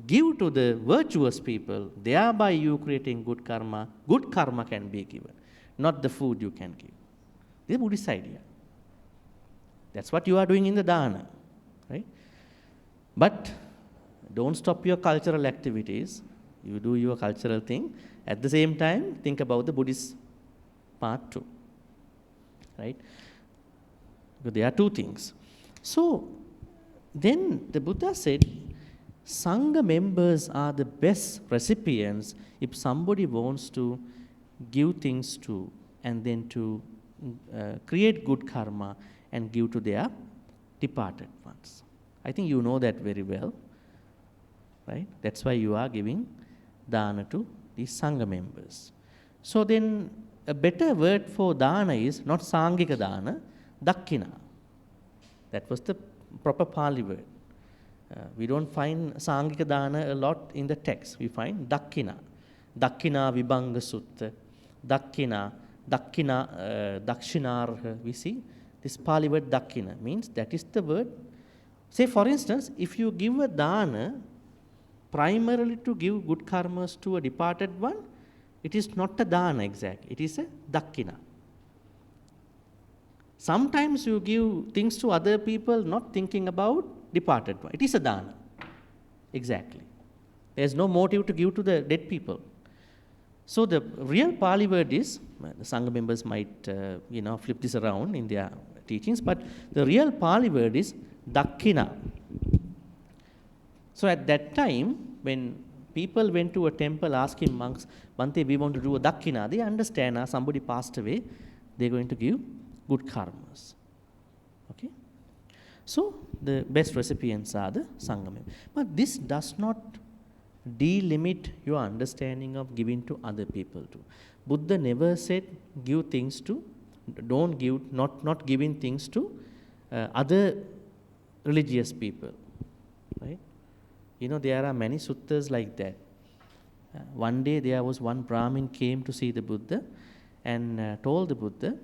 give to the virtuous people, thereby you creating good karma can be given, not the food you can give. This is a Buddhist idea. That's what you are doing in the dana, right? But don't stop your cultural activities. You do your cultural thing. At the same time, think about the Buddhist part too, right? Because there are two things. So then the Buddha said, Saṅgha members are the best recipients if somebody wants to give things to and then to create good karma and give to their departed ones. I think you know that very well. right? That's why you are giving dana to these Saṅgha members. So then a better word for dana is not Sāṅgika dana, dakkina. That was the proper Pali word. We don't find Sāṅgika dana a lot in the text. We find dakkina. Dakkina vibhanga sutta. Dakkina, dakshinarha. We see this Pali word dakkina means that is the word. Say for instance, if you give a dana primarily to give good karmas to a departed one, it is not a dana exact. It is a dakkina. Sometimes you give things to other people not thinking about departed one. It is a dana. Exactly. There is no motive to give to the dead people. So the real Pali word is, the Saṅgha members might flip this around in their teachings, but the real Pali word is dakkina. So at that time, when people went to a temple asking monks, Bhante, we want to do a dakkina, they understand somebody passed away, they're going to give good karmas. Okay? So the best recipients are the Saṅgha members. But this does not delimit your understanding of giving to other people too. Buddha never said give things to, don't give, not giving things to other religious people, right? There are many suttas like that. One day there was one Brahmin came to see the Buddha and told the Buddha,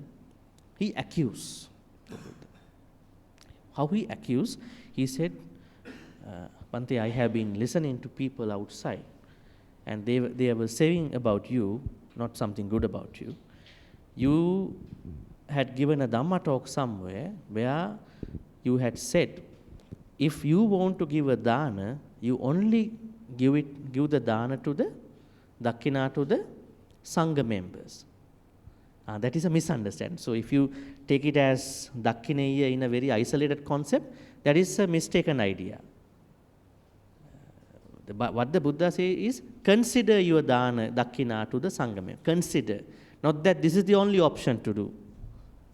he accused the Buddha. How he accused? He said, Bhante, I have been listening to people outside and they were saying about you, not something good about you. You had given a Dhamma talk somewhere where you had said, if you want to give a dana, you only give the dana to the dakkina to the Saṅgha members. That is a misunderstanding. So if you take it as dakkineya in a very isolated concept, that is a mistaken idea. What the Buddha says is, consider your dana, dakkina to the Saṅgha member. Consider. Not that this is the only option to do.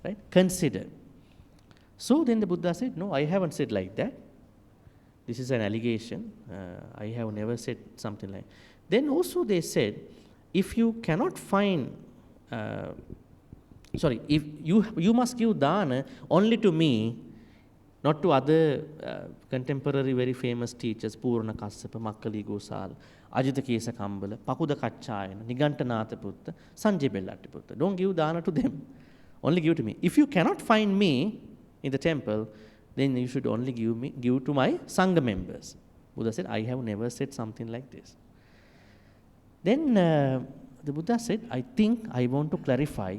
Right? Consider. So then the Buddha said, no, I haven't said like that. This is an allegation. I have never said something like that. Then also they said, if you cannot find, if you must give dana only to me, not to other contemporary very famous teachers, Purna Kassapa, Makkali Gosal, Ajita Kesa Kambala, Pakuda Kachayana, Nigantanatha Putta, Sanjay Bellatti Putta. Don't give dana to them. Only give to me. If you cannot find me in the temple, then you should only give to my Saṅgha members. Buddha said, I have never said something like this. Then the Buddha said, I think I want to clarify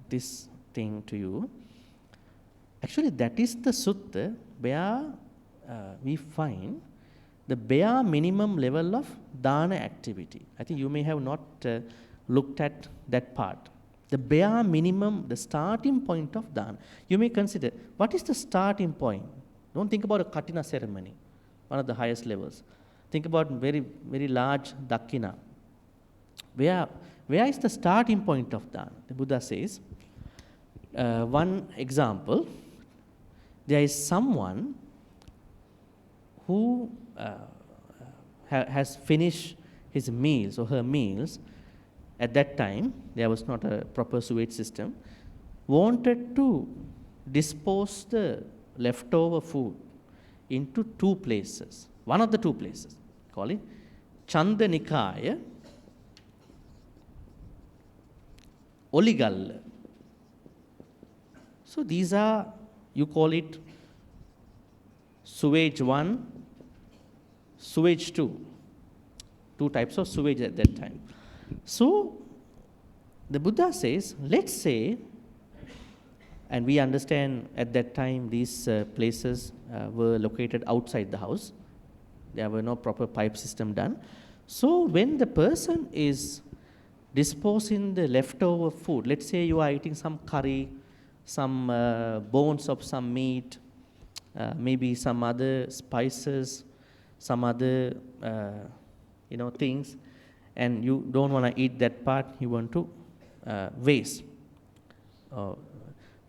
this thing to you. Actually, that is the sutta where we find the bare minimum level of dana activity. I think you may have not looked at that part. The bare minimum, the starting point of dana. You may consider, what is the starting point? Don't think about a katina ceremony, one of the highest levels. Think about very, very large dakkina. Where is the starting point of dana? The Buddha says, one example, there is someone who has finished his meals or her meals. At that time, there was not a proper sewage system, wanted to dispose the leftover food into two places. One of the two places, call it Chanda Nikaya, Oligalla. So these are, you call it sewage 1, sewage 2. Two types of sewage at that time. So the Buddha says, let's say, and we understand at that time these places were located outside the house. There were no proper pipe system done. So when the person is disposing the leftover food, let's say you are eating some curry, some bones of some meat, maybe some other spices, some other things, and you don't want to eat that part, you want to waste. So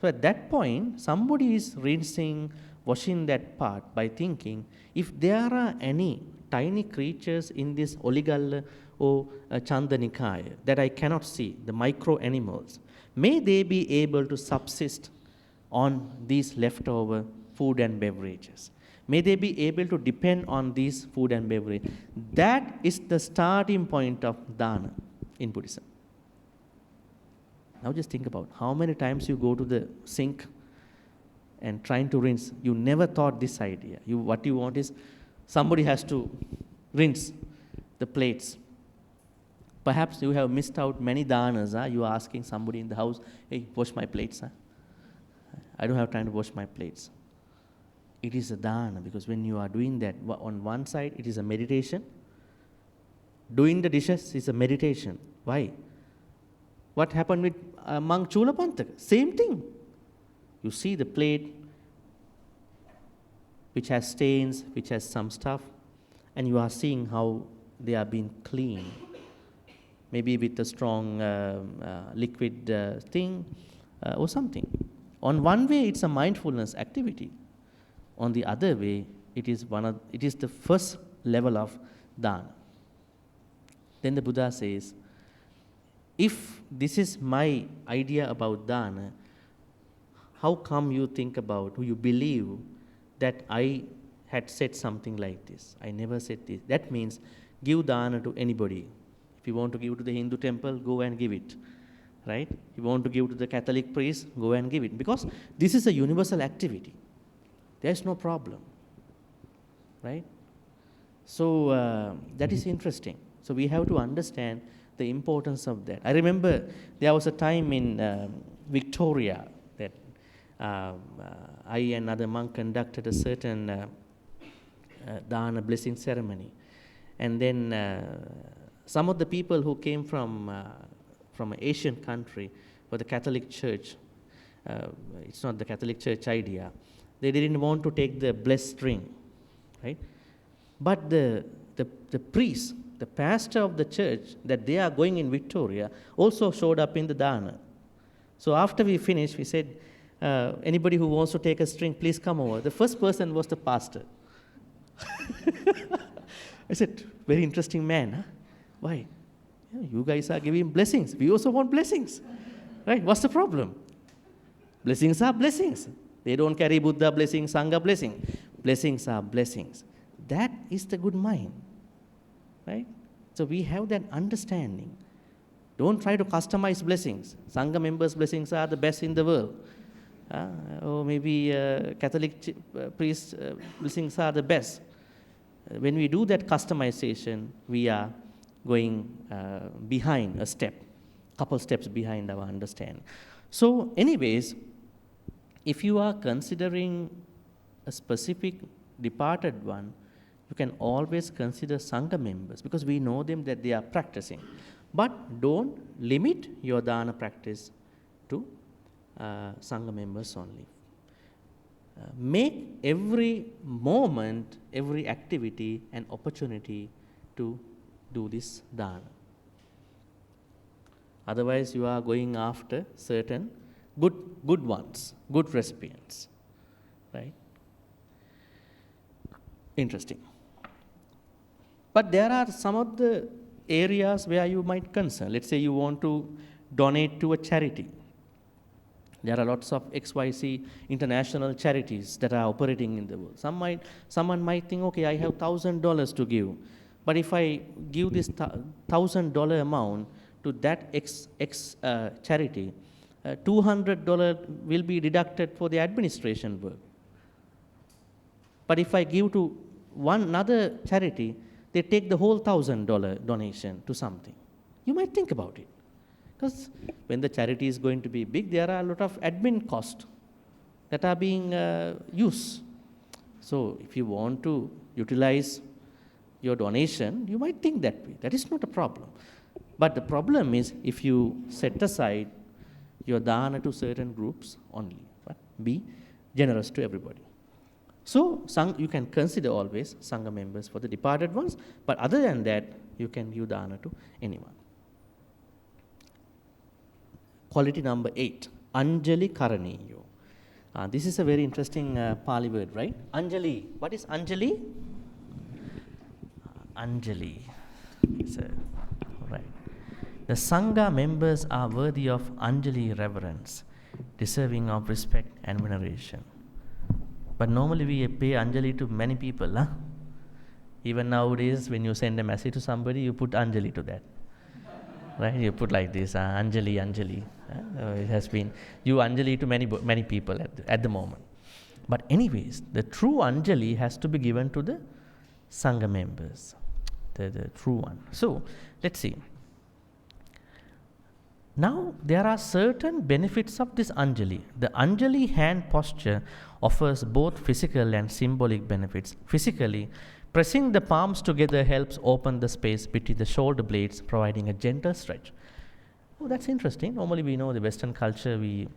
at that point, somebody is rinsing, washing that part by thinking, if there are any tiny creatures in this Oligalla or Chandanikaya that I cannot see, the micro animals, may they be able to subsist on these leftover food and beverages? May they be able to depend on these food and beverage? That is the starting point of dana in Buddhism. Now just think about how many times you go to the sink and trying to rinse. You never thought this idea. What you want is somebody has to rinse the plates. Perhaps you have missed out many danas. You are asking somebody in the house, hey, wash my plates. I don't have time to wash my plates. It is a dana, because when you are doing that, on one side it is a meditation. Doing the dishes is a meditation. Why? What happened with monk Chulapantaka? Same thing. You see the plate which has stains, which has some stuff, and you are seeing how they are being cleaned. Maybe with a strong liquid thing or something. On one way, it's a mindfulness activity. On the other way, it is the first level of dana. Then the Buddha says, if this is my idea about dana, how come you think about, you believe that I had said something like this? I never said this. That means give dana to anybody. If you want to give to the Hindu temple, go and give it. Right? If you want to give to the Catholic priest, go and give it. Because this is a universal activity. There is no problem. Right? So that is interesting. So we have to understand the importance of that. I remember there was a time in Victoria that I and another monk conducted a certain dana blessing ceremony. And then some of the people who came from an Asian country for the Catholic Church, it's not the Catholic Church idea, they didn't want to take the blessed ring, right? But the priest, the pastor of the church that they are going in Victoria, also showed up in the dana. So after we finished, we said, anybody who wants to take a string, please come over. The first person was the pastor. I said, very interesting man, huh? Why? Yeah, you guys are giving blessings. We also want blessings. Right? What's the problem? Blessings are blessings. They don't carry Buddha blessing, Saṅgha blessing. Blessings are blessings. That is the good mind. Right? So we have that understanding. Don't try to customize blessings. Saṅgha members' blessings are the best in the world. Or maybe Catholic priest blessings are the best. When we do that customization, we are going behind a step, couple steps behind our understanding. So anyways, if you are considering a specific departed one, you can always consider Saṅgha members, because we know them that they are practicing. But don't limit your dana practice to Saṅgha members only. Make every moment, every activity an opportunity to do this dana. Otherwise, you are going after certain good ones, good recipients. Right? Interesting. But there are some of the areas where you might concern. Let's say you want to donate to a charity. There are lots of XYZ international charities that are operating in the world. Someone might think, okay, I have $1,000 to give. But if I give this $1,000 amount to that X charity, $200 will be deducted for the administration work. But if I give to another charity, they take the whole $1,000 donation to something. You might think about it. Because when the charity is going to be big, there are a lot of admin costs that are being used. So if you want to utilize your donation, you might think that way. That is not a problem. But the problem is if you set aside your dana to certain groups only, but be generous to everybody. So you can consider always Saṅgha members for the departed ones, but other than that, you can give dana to anyone. Quality number 8, Anjali Karaniyo. This is a very interesting Pali word, right? Anjali. What is Anjali? Anjali. So, right. The Saṅgha members are worthy of Anjali reverence, deserving of respect and veneration. But normally we pay Anjali to many people. Huh? Even nowadays, when you send a message to somebody, you put Anjali to that. Right? You put like this, Anjali, Anjali. It has been, you Anjali to many people at the moment. But anyways, the true Anjali has to be given to the Saṅgha members, the true one. So, let's see. Now, there are certain benefits of this Anjali. The Anjali hand posture offers both physical and symbolic benefits. Physically, pressing the palms together helps open the space between the shoulder blades, providing a gentle stretch. Oh, that's interesting. Normally, we know the Western culture, we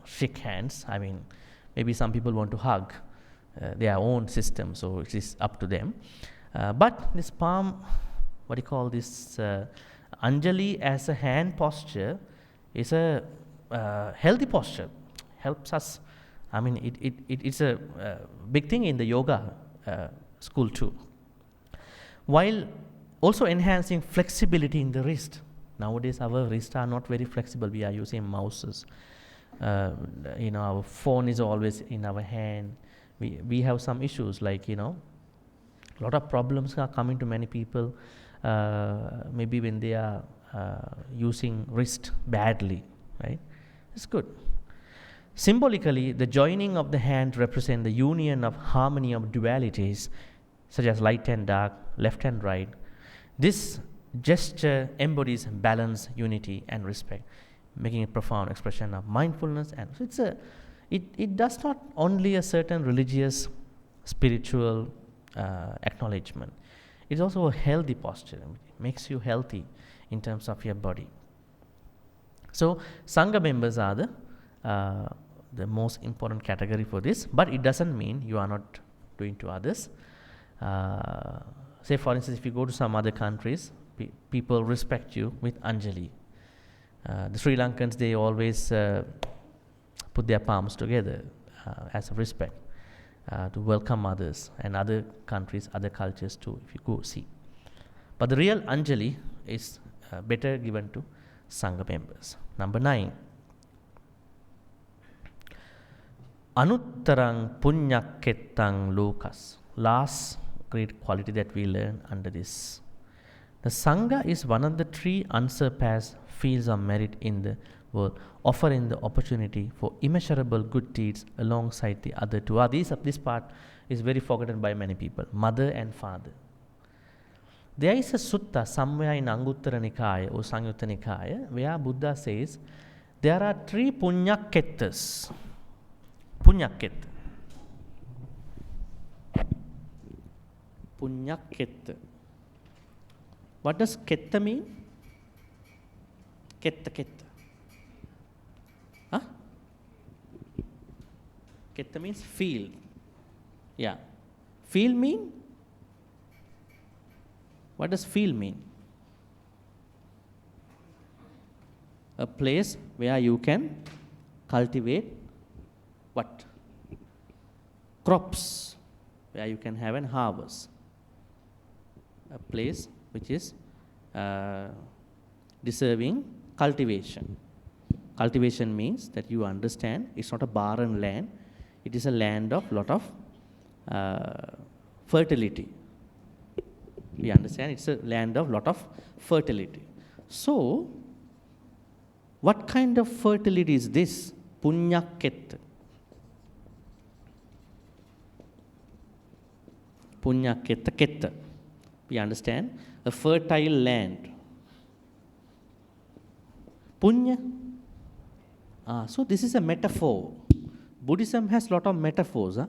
shake hands. I mean, maybe some people want to hug their own system, so it is up to them. But this palm, what do you call this? Anjali as a hand posture is a healthy posture, helps us. I mean, it's a big thing in the yoga school too. While also enhancing flexibility in the wrist. Nowadays, our wrists are not very flexible. We are using mouses. Our phone is always in our hand. We have some issues like, a lot of problems are coming to many people. Maybe when they are using wrist badly, right? It's good. Symbolically, the joining of the hand represents the union of harmony of dualities, such as light and dark, left and right. This gesture embodies balance, unity, and respect, making a profound expression of mindfulness. And so it does not only a certain religious, spiritual acknowledgement. It's also a healthy posture. It makes you healthy in terms of your body. So, Saṅgha members are the most important category for this, but it doesn't mean you are not doing to others. Say, for instance, if you go to some other countries, people respect you with Anjali. The Sri Lankans, they always put their palms together as a respect. To welcome others, and other countries, other cultures too, if you go see. But the real Anjali is better given to Saṅgha members. Number 9. Anuttarang punyakketang lokas. Last great quality that we learn under this. The Saṅgha is one of the 3 unsurpassed fields of merit in the world, offering the opportunity for immeasurable good deeds alongside the other 2. This part is very forgotten by many people, mother and father. There is a sutta somewhere in Anguttara Nikaya or Samyutta Nikaya where Buddha says there are 3 punyakettas. Punyaketta. Punyaketta. What does ketta mean? Ketta. Huh? Ketta means field. Yeah. Field mean? What does field mean? A place where you can cultivate what? Crops. Where you can have an harvest. A place which is deserving cultivation. Cultivation means that you understand it's not a barren land, it is a land of lot of fertility. We understand it's a land of lot of fertility. So, what kind of fertility is this? Punyaketta. Punyaketta, ketta. We understand a fertile land. Punya. So this is a metaphor. Buddhism has a lot of metaphors. Huh?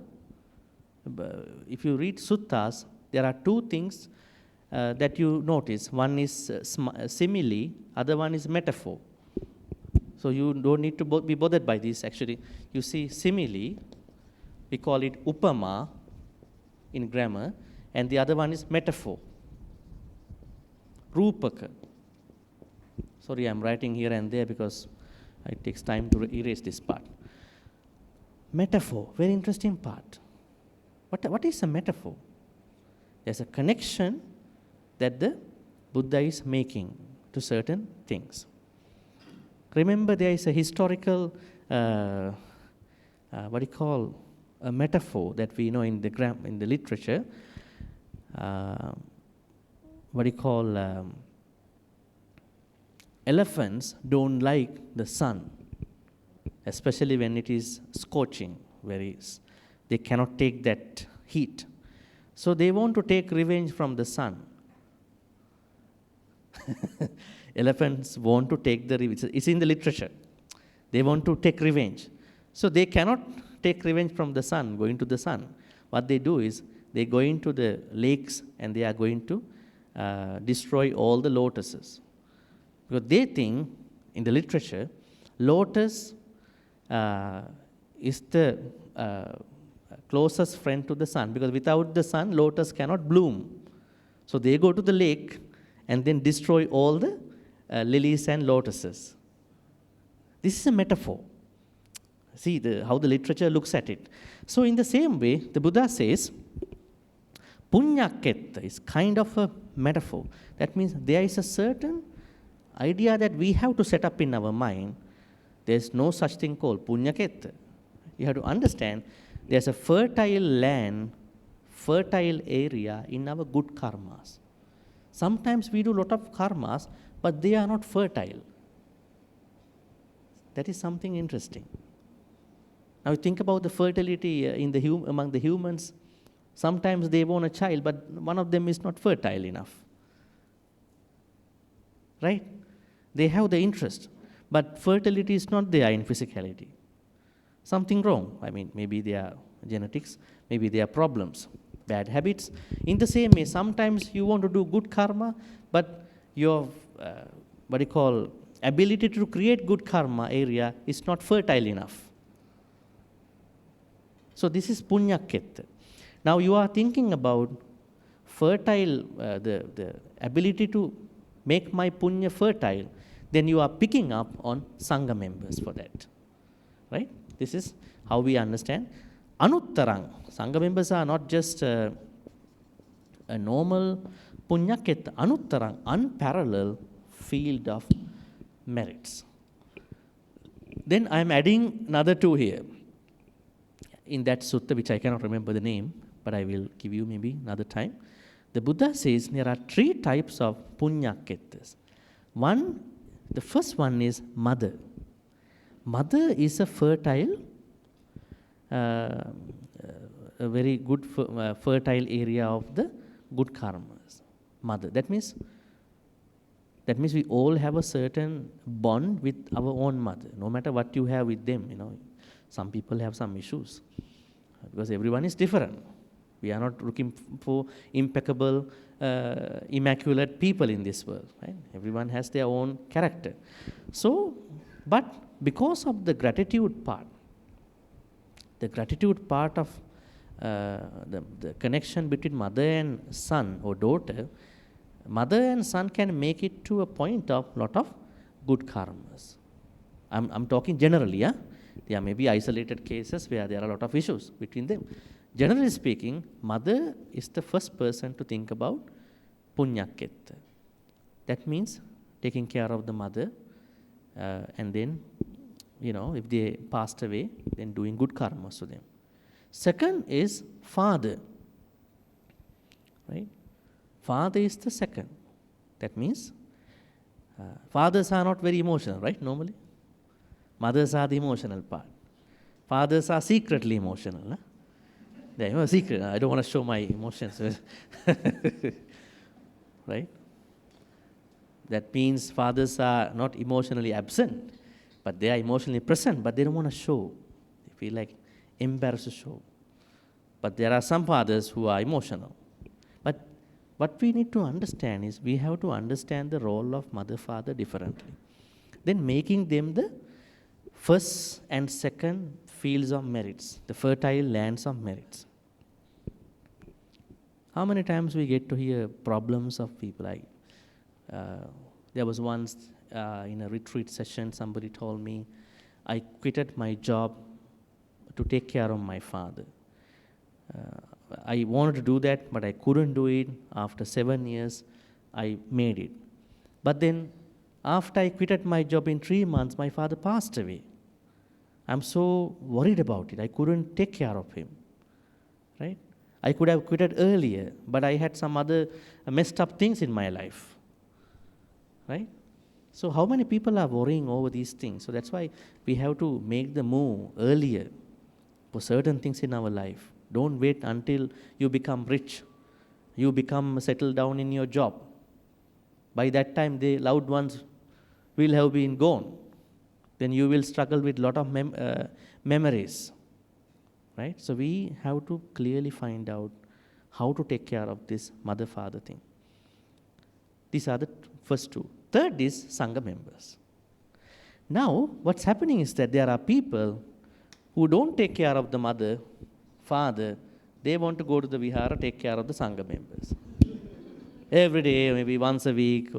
If you read suttas, there are 2 things that you notice. One is simile, other one is metaphor. So you don't need to be bothered by this. Actually, you see simile, we call it upama in grammar, and the other one is metaphor. Rupaka. Sorry, I'm writing here and there because it takes time to erase this part. Metaphor, very interesting part. What is a metaphor? There's a connection that the Buddha is making to certain things. Remember, there is a historical, what do you call, a metaphor that we know in the literature. What do you call, elephants don't like the sun, especially when it is scorching, they cannot take that heat. So they want to take revenge from the sun. Elephants want to take the revenge. It's in the literature. They want to take revenge. So they cannot take revenge from the sun, going to the sun. What they do is they go into the lakes and they are going to destroy all the lotuses. Because they think, in the literature, lotus is the closest friend to the sun, because without the sun, lotus cannot bloom. So they go to the lake and then destroy all the lilies and lotuses. This is a metaphor. See how the literature looks at it. So in the same way, the Buddha says, Punyaketta is kind of a metaphor. That means there is a certain idea that we have to set up in our mind. There's no such thing called Punyaketta. You have to understand there's a fertile land, fertile area in our good karmas. Sometimes we do a lot of karmas, but they are not fertile. That is something interesting. Now think about the fertility among the humans. Sometimes they want a child, but one of them is not fertile enough. Right? They have the interest, but fertility is not there in physicality. Something wrong. I mean, maybe they are genetics, maybe they are problems, bad habits. In the same way, sometimes you want to do good karma, but your, ability to create good karma area is not fertile enough. So this is punyaketta. Now you are thinking about fertile, the ability to make my punya fertile, then you are picking up on Saṅgha members for that. Right? This is how we understand. Anuttarang, Saṅgha members are not just a normal punyaketta. Anuttarang, unparalleled field of merits. Then I am adding another two here. In that sutta, which I cannot remember the name, but I will give you maybe another time. The Buddha says there are 3 types of punyakettas. The first one is mother. Mother is a fertile, a very good fertile area of the good karmas. Mother. That means we all have a certain bond with our own mother, no matter what you have with them. Some people have some issues because everyone is different. We are not looking for impeccable, immaculate people in this world. Right? Everyone has their own character. So, but because of the gratitude part of the connection between mother and son or daughter, mother and son can make it to a point of lot of good karmas. I'm talking generally, yeah? There may be isolated cases where there are a lot of issues between them. Generally speaking, mother is the first person to think about punyaketta. That means taking care of the mother, and then, if they passed away, then doing good karmas to them. Second is father. Right? Father is the second. That means fathers are not very emotional, right, normally? Mothers are the emotional part. Fathers are secretly emotional. Huh? They are secret. I don't want to show my emotions. Right? That means fathers are not emotionally absent, but they are emotionally present, but they don't want to show. They feel like embarrassed to show. But there are some fathers who are emotional. But what we need to understand is we have to understand the role of mother-father differently. Then making them the first and second fields of merits, the fertile lands of merits. How many times we get to hear problems of people? There was once in a retreat session, somebody told me, I quitted my job to take care of my father. I wanted to do that, but I couldn't do it. After 7 years, I made it. But then, after I quitted my job in 3 months, my father passed away. I'm so worried about it. I couldn't take care of him, right? I could have quitted earlier, but I had some other messed up things in my life, right? So how many people are worrying over these things? So that's why we have to make the move earlier for certain things in our life. Don't wait until you become rich, you become settled down in your job. By that time, the loved ones will have been gone. Then you will struggle with a lot of memories, right? So we have to clearly find out how to take care of this mother-father thing. These are the first two. Third is Saṅgha members. Now, what's happening is that there are people who don't take care of the mother, father. They want to go to the vihara, take care of the Saṅgha members. Every day, maybe once a week.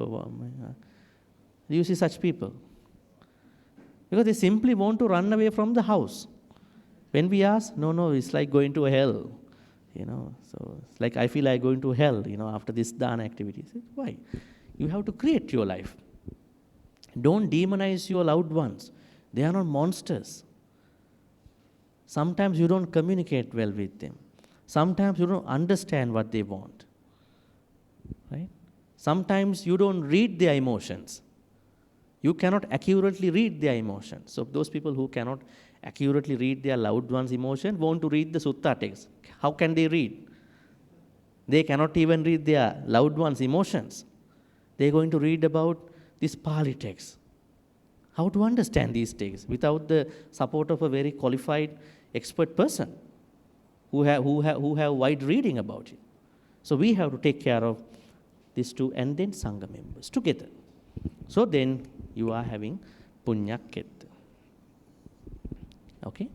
You see such people. Because they simply want to run away from the house. When we ask, no, it's like going to hell. So it's like I feel like going to hell, after this dana activity. Why? You have to create your life. Don't demonize your loved ones. They are not monsters. Sometimes you don't communicate well with them. Sometimes you don't understand what they want. Right? Sometimes you don't read their emotions. You cannot accurately read their emotions. So those people who cannot accurately read their loved one's emotion want to read the sutta text. How can they read? They cannot even read their loved one's emotions. They're going to read about this Pali text. How to understand these texts without the support of a very qualified expert person who have wide reading about it. So we have to take care of these two and then Saṅgha members together. So then you are having Punyaketta. Okay?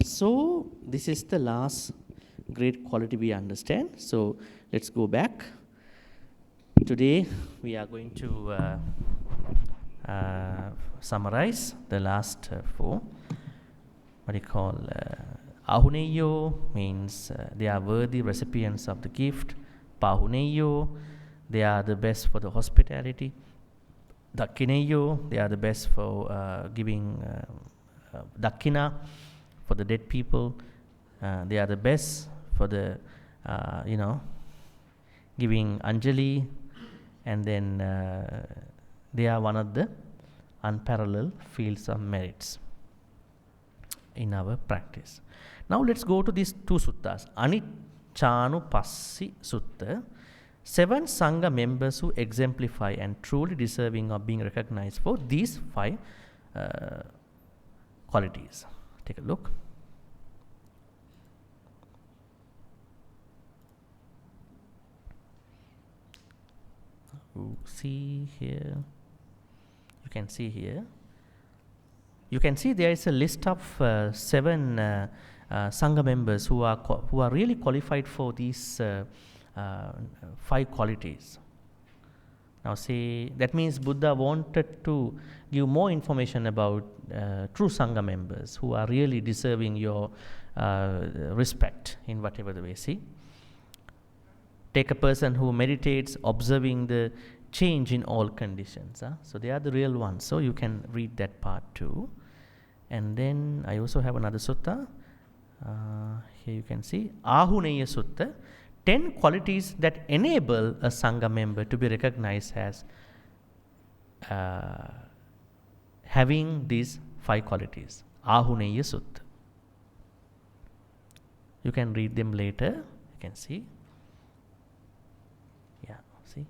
So this is the last great quality we understand. So let's go back. Today we are going to summarize the last four. What do you call? Ahuneyo means they are worthy recipients of the gift. Pahuneyo, they are the best for the hospitality. Dakkineyo, they are the best for giving dakkina for the dead people. They are the best for the, giving anjali. And then they are one of the unparalleled fields of merits in our practice. Now let's go to these two suttas. Aniccanupassi Sutta. 7 Saṅgha members who exemplify and truly deserving of being recognized for these 5 qualities. Take a look. See here. You can see here. You can see there is a list of 7 Saṅgha members who are really qualified for these 5 qualities. Now see, that means Buddha wanted to give more information about true Saṅgha members who are really deserving your respect in whatever the way. See, take a person who meditates, observing the change in all conditions. So they are the real ones. So you can read that part too. And then I also have another sutta. Here you can see Ahuneya Sutta. 10 qualities that enable a Saṅgha member to be recognized as having these 5 qualities. Ahuneya Sutta. You can read them later. You can see. Yeah, see.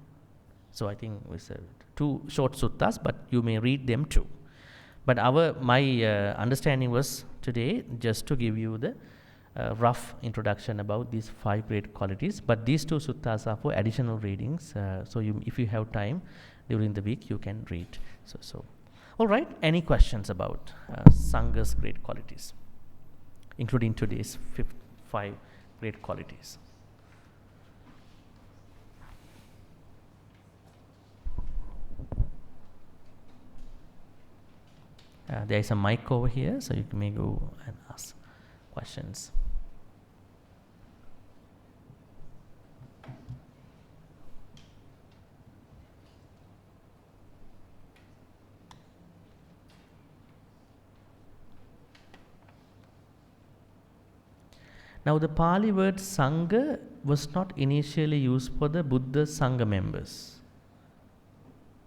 So I think it's 2 short suttas, but you may read them too. But my understanding was today just to give you the rough introduction about these 5 great qualities. But these 2 suttas are for additional readings. So if you have time during the week, you can read. So all right. Any questions about Saṅgha's great qualities, including today's 5 great qualities? There is a mic over here, so you may go and ask questions. Now the Pali word Saṅgha was not initially used for the Buddha Saṅgha members.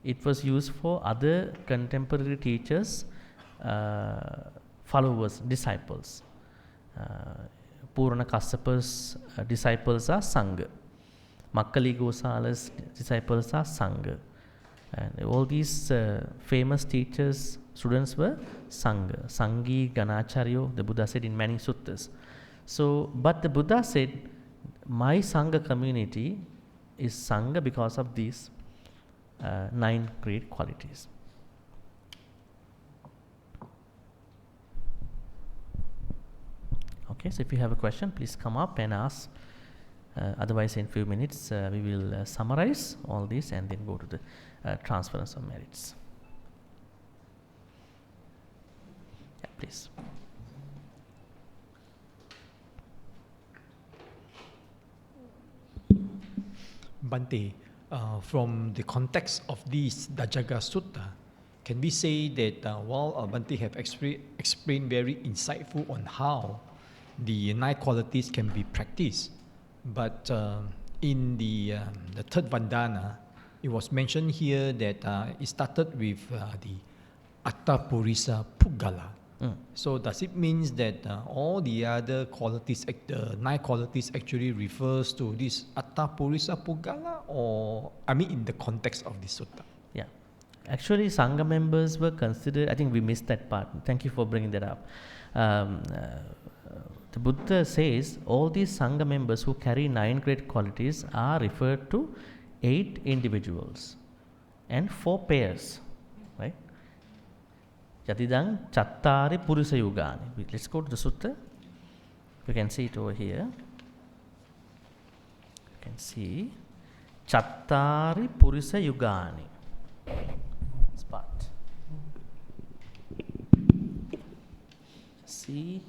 It was used for other contemporary teachers, followers, disciples. Purana Kassapa's disciples are Saṅgha. Makkali Gosala's disciples are Saṅgha. And all these famous teachers, students were Saṅgha. Sanghi Ganacharyo, the Buddha said in many suttas. So, but the Buddha said, my Saṅgha community is Saṅgha because of these 9 great qualities. Okay, so if you have a question, please come up and ask. Otherwise, in few minutes, we will summarize all this and then go to the transference of merits. Yeah, please. Bhante, from the context of this Dajaga Sutta, can we say that while Bhante have explained very insightful on how the 9 qualities can be practiced, but in the third Vandana, it was mentioned here that it started with the Atta Purisa Puggala. So does it mean that all the other qualities, the 9 qualities actually refers to this Atta Purisa Puggala, or I mean in the context of this sutta? Yeah. Actually, Saṅgha members were considered, I think we missed that part. Thank you for bringing that up. The Buddha says all these Saṅgha members who carry 9 great qualities are referred to 8 individuals and 4 pairs, right? Yatidang Chattari Purisa Yugani. Let's go to the sutta. You can see it over here. You can see Chattari Purisa Yugani. This part. See.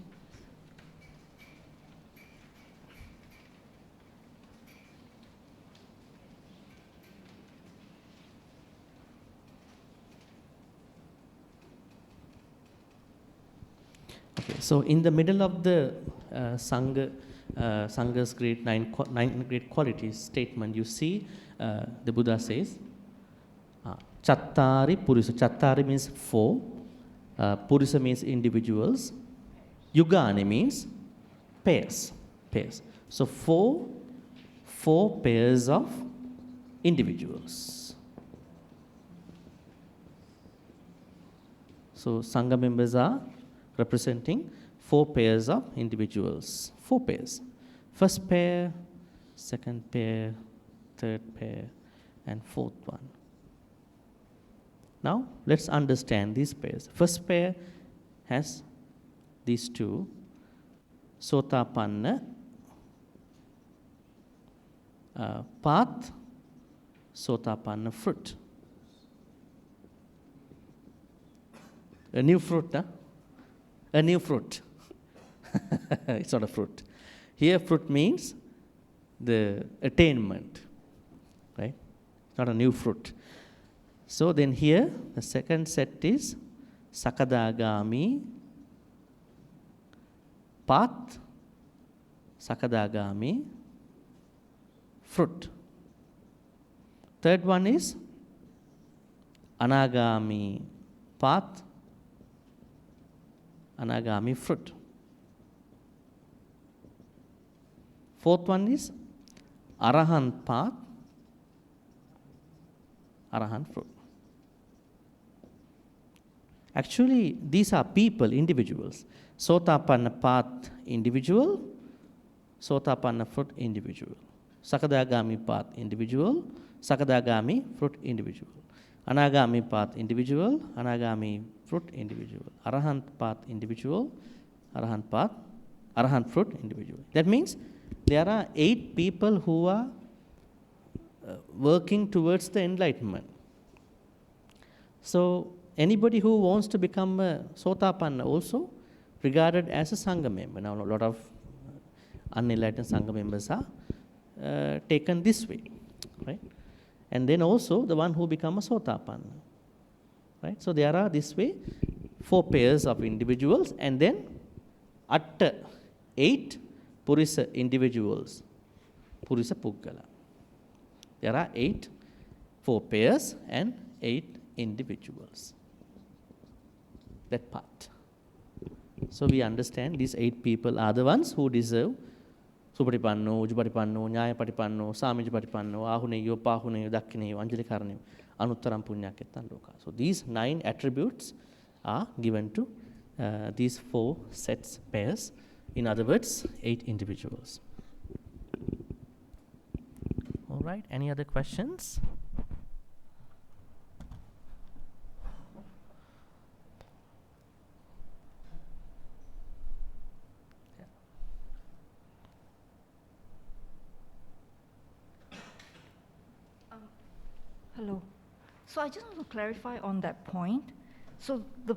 Okay, so in the middle of the Saṅgha's great 9 great qualities statement, you see the Buddha says, Chattari Purisa. Chattari means 4, Purisa means individuals, Yugani means pairs. So 4 pairs of individuals. So Saṅgha members are representing 4 pairs of individuals. 4 pairs. First pair, second pair, third pair, and fourth one. Now, let's understand these pairs. First pair has these 2, Sotapanna path, Sotapanna fruit. A new fruit, huh? A new fruit. It's not a fruit. Here, fruit means the attainment, right? Not a new fruit. So then here, the second set is Sakadagami path, Sakadagami fruit. Third one is Anagami path, Anagami fruit. Fourth one is Arahant path, Arahant fruit. Actually, these are people, individuals. Sotapanna path, individual. Sotapanna fruit, individual. Sakadagami path, individual. Sakadagami fruit, individual. Anagami path, individual. Anagami fruit, individual. Arahant path, individual. Arahant path, Arahant fruit, individual. That means there are 8 people who are working towards the enlightenment. So anybody who wants to become a Sotapanna also regarded as a Saṅgha member. Now a lot of unenlightened Saṅgha members are taken this way, right? And then also the one who become a Sotapanna, right? So there are this way 4 pairs of individuals, and then at 8 Purisa individuals, Purisa Puggala. There are 8 for pairs and 8 individuals. That part. So we understand these 8 people are the ones who deserve Supatipanno, Ujupatipanno, Nyayapatipanno, Samijapatipanno, Ahuneyo, Pahuneyo, Dakkineyo, Anjalikaranyo, Anuttaram Punyakettan Loka. So these 9 attributes are given to these 4 sets pairs. In other words, 8 individuals. All right, any other questions? Hello. So I just want to clarify on that point. So the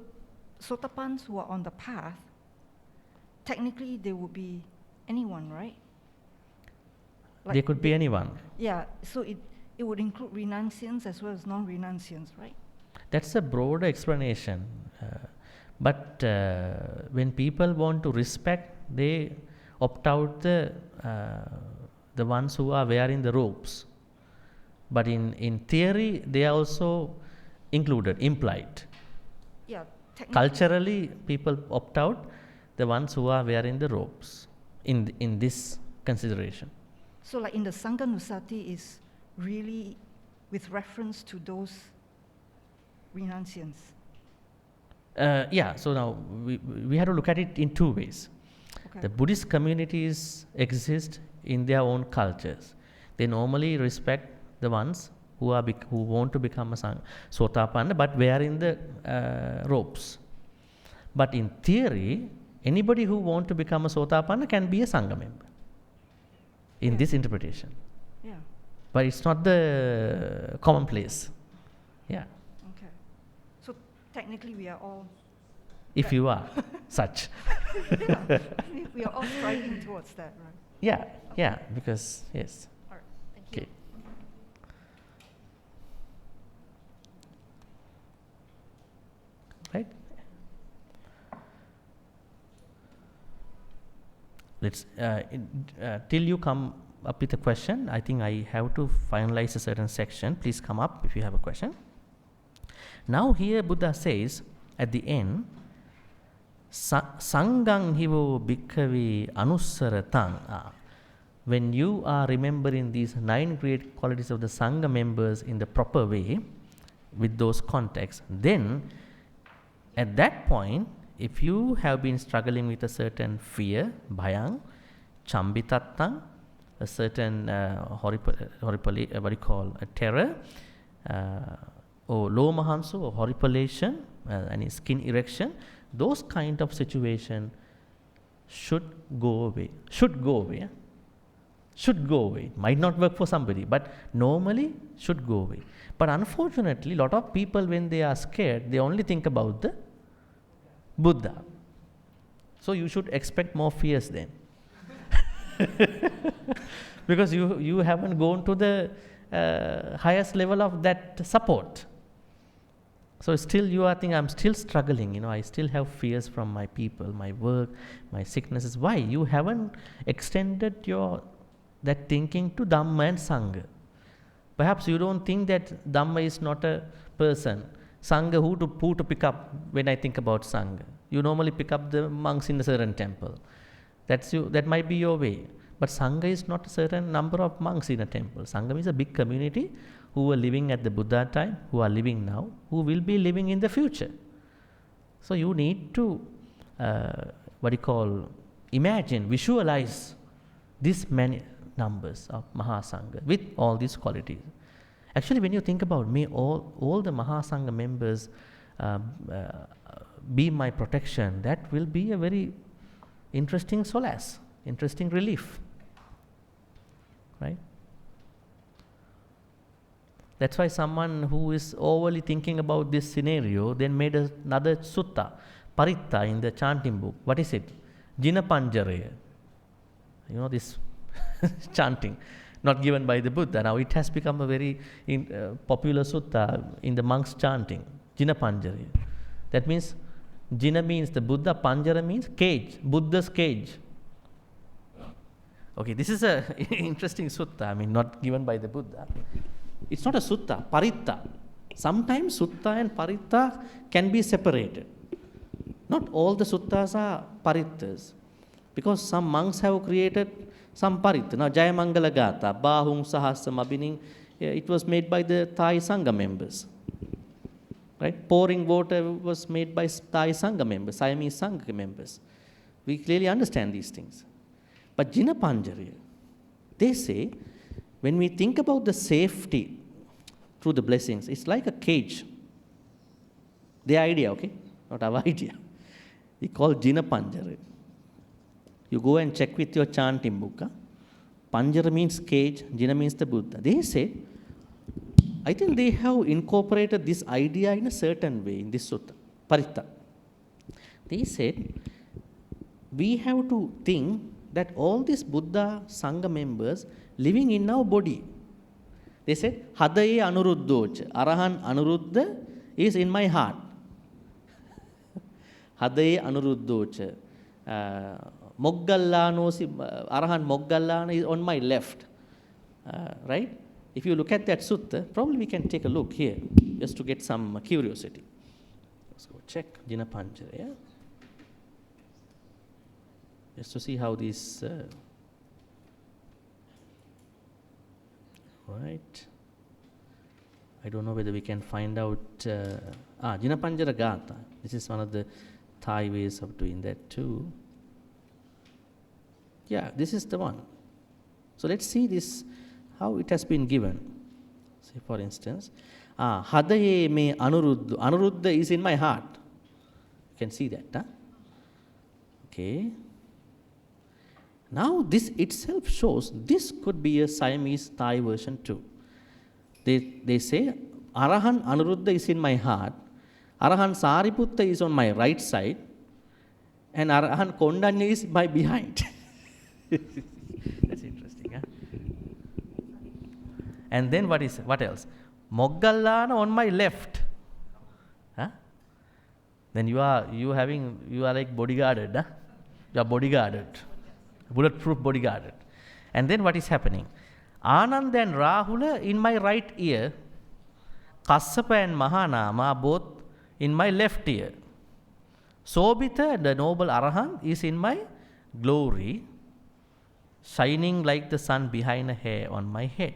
Sotapans who are on the path, technically they would be anyone, right? They could be anyone. Yeah, so it would include renunciants as well as non-renunciants, right? That's a broader explanation. But when people want to respect, they opt out the ones who are wearing the robes. But in theory, they are also included, implied. Yeah, Culturally, people opt out the ones who are wearing the robes in this consideration. So like in the Saṅgha Nusati is really with reference to those renunciants. Yeah, so now we have to look at it in 2 ways. Okay. The Buddhist communities exist in their own cultures. They normally respect the ones who want to become a Sotapanna but wearing the robes. But in theory, anybody who wants to become a Sotapanna can be a Saṅgha member in this interpretation. Yeah. But it's not the commonplace. Yeah. Okay. So technically we are all... If you are such. Yeah, we are all striving towards that, right? Yeah, Okay. yeah, because, yes. All right, thank Okay. you. Right? Let's, till you come up with a question, I think I have to finalize a certain section. Please come up if you have a question. Now here Buddha says at the end, Saṅghaṃ hivo bhikkhave anussarataṃ. When you are remembering these 9 great qualities of the Saṅgha members in the proper way, with those contexts, then at that point, if you have been struggling with a certain fear, bhayaṃ, chambitattaṃ, a certain terror, or lomahansu, or horripilation, any skin erection, those kind of situation should go away. Should go away. Should go away. Might not work for somebody, but normally should go away. But unfortunately, a lot of people, when they are scared, they only think about the Buddha. So you should expect more fears then. Because you haven't gone to the highest level of that support. So still you are thinking, I'm still struggling, I still have fears from my people, my work, my sicknesses. Why? You haven't extended that thinking to Dhamma and Saṅgha. Perhaps you don't think that Dhamma is not a person. Saṅgha, who to pick up when I think about Saṅgha? You normally pick up the monks in a certain temple. That might be your way. But Saṅgha is not a certain number of monks in a temple. Saṅgha is a big community who were living at the Buddha time, who are living now, who will be living in the future. So you need to, imagine, visualize this many numbers of Mahasaṅgha with all these qualities. Actually, when you think about me, all the Mahasaṅgha members be my protection, that will be a very interesting solace, interesting relief. Right? That's why someone who is overly thinking about this scenario then made another sutta, paritta, in the chanting book. What is it? Jina Panjaraya. This chanting, not given by the Buddha. Now it has become a very popular sutta in the monks chanting. Jina Panjaraya. That means, Jina means the Buddha, Panjara means cage, Buddha's cage. Okay, this is a interesting sutta, I mean, not given by the Buddha. It's not a sutta, paritta. Sometimes sutta and paritta can be separated. Not all the suttas are parittas, because some monks have created some paritta. Now, Jayamangala Gata, Bahung Sahasram Abhining, it was made by the Thai Saṅgha members. Right? Pouring water was made by Thai Saṅgha members, Siamese Saṅgha members. We clearly understand these things. But Jinapanjariya, they say, when we think about the safety through the blessings, it's like a cage. Their idea, okay? Not our idea. We call Jinapanjariya. You go and check with your chanting book. Panjara means cage, Jina means the Buddha. They say, I think they have incorporated this idea in a certain way in this sutta, Paritta. They said, we have to think that all these Buddha Saṅgha members living in our body. They said, Hadaye Anuruddhocha, Arahan Anuruddha is in my heart. Hadaye Anuruddhocha, Arahan Moggallana is on my left. Right? If you look at that sutta, probably we can take a look here, just to get some curiosity. Let's go check Jinapanjara, yeah? Just to see how these, right. I don't know whether we can find out, Jinapanjara Gata. This is one of the Thai ways of doing that too. Yeah, this is the one. So let's see this, how it has been given. Say for instance, Hadaye me Anuruddha. Anuruddha is in my heart. You can see that, huh? Okay. Now this itself shows this could be a Siamese Thai version too. They say, Arahan Anuruddha is in my heart, Arahan Sariputta is on my right side, and Arahan Kondanya is by behind. That's interesting, huh? And then what else? Moggallana on my left. Huh? Then you are like bodyguarded, huh? You are bodyguarded. Bulletproof bodyguarded. And then what is happening? Ananda and Rahula in my right ear, Kassapa and Mahanama both in my left ear. Sobhita, the noble Arahan, is in my glory, shining like the sun behind a hair on my head.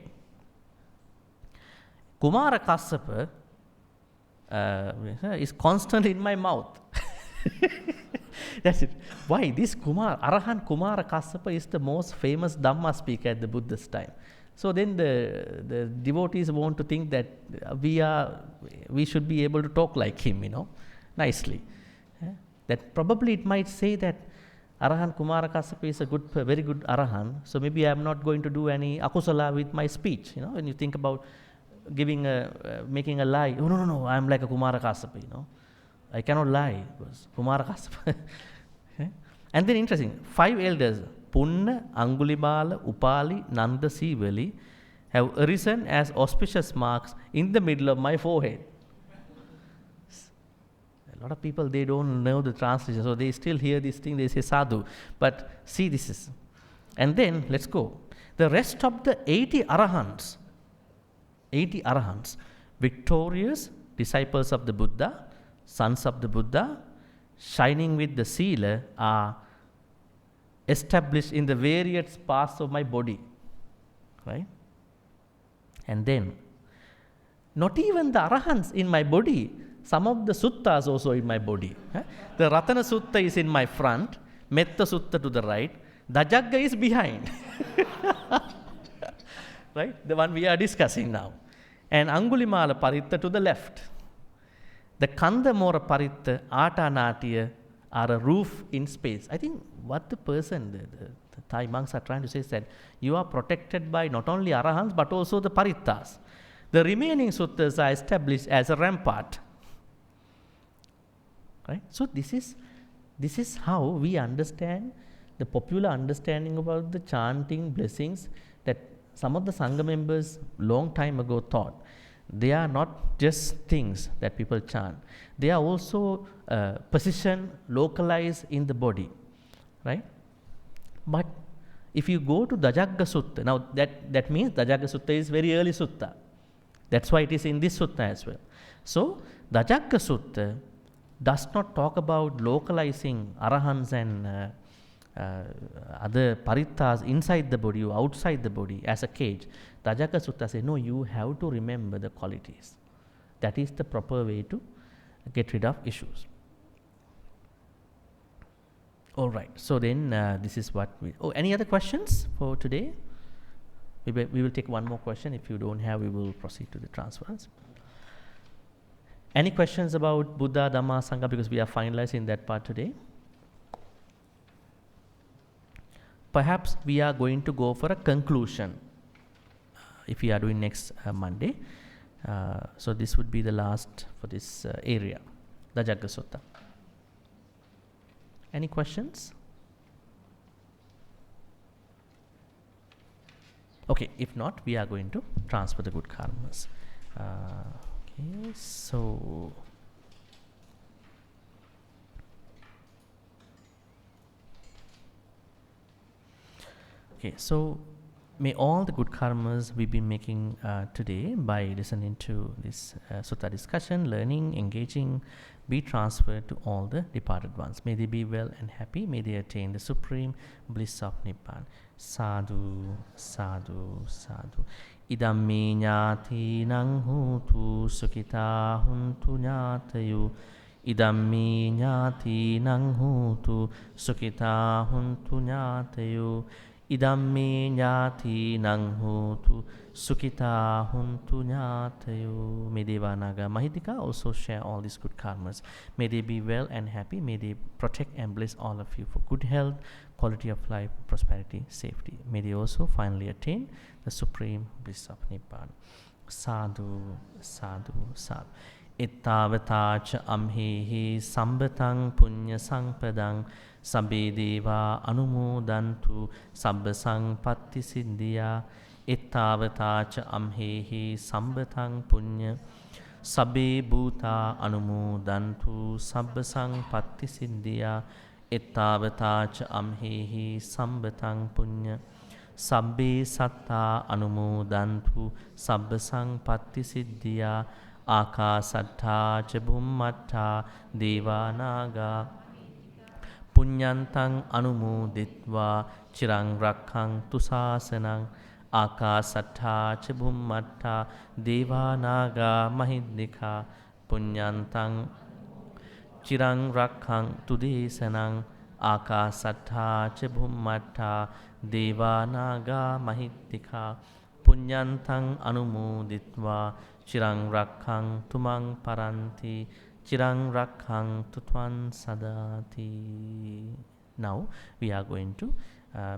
Kumara Kassapa is constantly in my mouth. That's it. Why? This Arahan Kumara Kassapa is the most famous Dhamma speaker at the Buddha's time. So then the devotees want to think that we should be able to talk like him, nicely. That probably it might say that Arahan Kumara Kassapa is a very good Arahan, so maybe I am not going to do any akusala with my speech. When you think about making a lie, oh no, I am like a Kumara Kassapa, I cannot lie, because Kumara Kassapa. And then interesting, 5 elders, Punna, Angulibala, Upali, Nanda, Sivali, have arisen as auspicious marks in the middle of my forehead. A lot of people, they don't know the translation, so they still hear this thing, they say sadhu. But see, this is. And then, let's go. The rest of the 80 Arahants, victorious disciples of the Buddha, sons of the Buddha, shining with the Sila, are established in the various parts of my body. Right? And then, not even the Arahants in my body, some of the suttas also in my body. The Ratana Sutta is in my front, Metta Sutta to the right, Dajagga is behind. Right? The one we are discussing now. And Angulimala Paritta to the left. The Kandamora Paritta, Ata Natya are a roof in space. I think what the Thai monks are trying to say is that you are protected by not only Arahants but also the Parittas. The remaining suttas are established as a rampart. Right? So this is how we understand the popular understanding about the chanting blessings that some of the Saṅgha members long time ago thought. They are not just things that people chant. They are also positioned, localized in the body. Right? But If you go to Dajagga Sutta, now that means Dajagga Sutta is very early sutta. That's why it is in this sutta as well. So, Dajagga Sutta does not talk about localizing arahants and other parittas inside the body or outside the body as a cage. Dajagga Sutta says, no, you have to remember the qualities. That is the proper way to get rid of issues. All right, so then this is what we... Oh, any other questions for today? We will take one more question. If you don't have, we will proceed to the transference. Any questions about Buddha, Dhamma, Saṅgha, because we are finalizing that part today? Perhaps we are going to go for a conclusion if we are doing next Monday. So this would be the last for this area, Dajagga Sutta. Any questions? Okay, if not, we are going to transfer the good karmas. Okay, so may all the good karmas we've been making today by listening to this sutta discussion, learning, engaging, be transferred to all the departed ones. May they be well and happy. May they attain the supreme bliss of Nibbana. Sadhu, sadhu, sadhu. Idam me ñāti nang hutu sukita huntu ñātayu. Idam me ñāti nang hutu sukita huntu ñātayu. Idam me ñāti nang hutu sukita huntu ñātayu. May Devanaga Mahitika also share all these good karmas. May they be well and happy. May they protect and bless all of you for good health, quality of life, prosperity, safety. May they also finally attain the supreme bliss of Nibbana. Sadhu, sadhu, sadhu. Ittavatacha amhehi sambatang punya sangpadang sabbe deva anumodantu sabba sangpatti siddhya. Ittavatacha amhehi sambatang punya sabbe bhuta anumodantu sabba sangpatti siddhya. Ittavatacha amhehi sambatang punya sabbe satta anumodantu sabba sangpatti siddhya. Akasattha ca bhummattha devanaga punyantang anumoditva chirang rakkhaṅ tu sāsanang. Akasattha ca bhummattha devanaga mahiddhika punyantang chirang rakkhaṅ tu desanang. Akasattha ca bhummattha devanaga mahiddhika punyantang anumoditva chirang rakkhaṅ tumang paranti chirang rakkhaṅ tutvan sadati. Now we are going to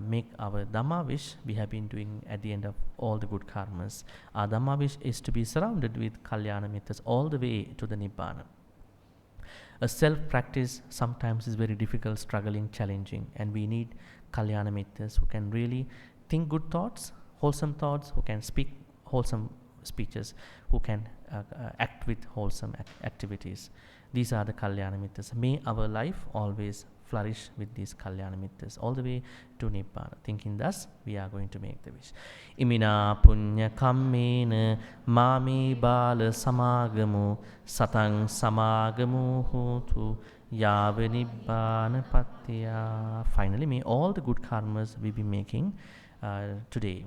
make our Dhamma wish we have been doing at the end of all the good karmas. Our Dhamma wish is to be surrounded with Kalyana Mittas all the way to the Nibbana. A self-practice sometimes is very difficult, struggling, challenging, and we need Kalyana Mittas who can really think good thoughts, who can speak wholesome speeches, who can act with wholesome activities. These are the Kalyana Mittas. May our life always flourish with these Kalyana Mittas all the way to Nibbana. Thinking thus, we are going to make the wish. Imina punya kammena mami bala samagamu satang samagamu hotu yava nibbana pattiya. Finally, may all the good karmas we be making today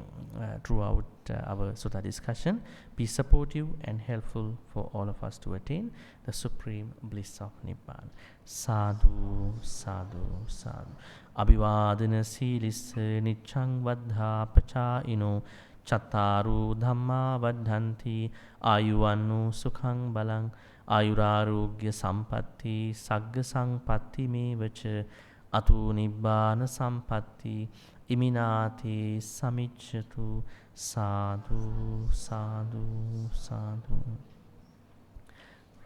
throughout our sutta discussion be supportive and helpful for all of us to attain the supreme bliss of Nibbana. Sadhu, sadhu, sadhu. Abhivadana silissa niccang vaddha pacaino chattaru dhamma vaddhanti ayuvannu sukhang balang ayurarogya sampatti sagga sampatti me vacha atu nibbana sampatti iminati samicchatu. Sadhu, sadhu, sadhu.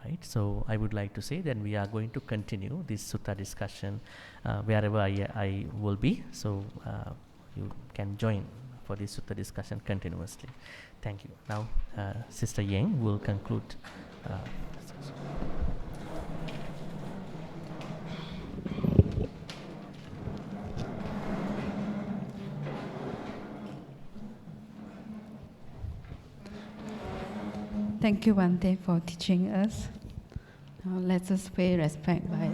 Right, so I would like to say that we are going to continue this sutta discussion wherever I will be. So you can join for this sutta discussion continuously. Thank you. Now Sister Yang will conclude. Thank you, Bhante, for teaching us. Now let us pay respect by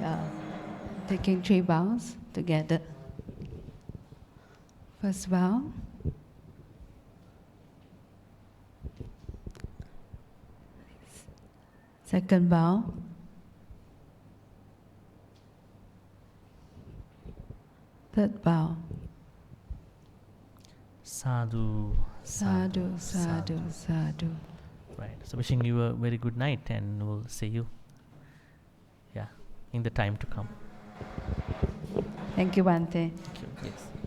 taking 3 bows together. First bow. Second bow. Third bow. Sadhu, Sadhu, sadhu, sadhu. Right. So wishing you a very good night, and we'll see you, in the time to come. Thank you, Bhante. Thank you. Yes.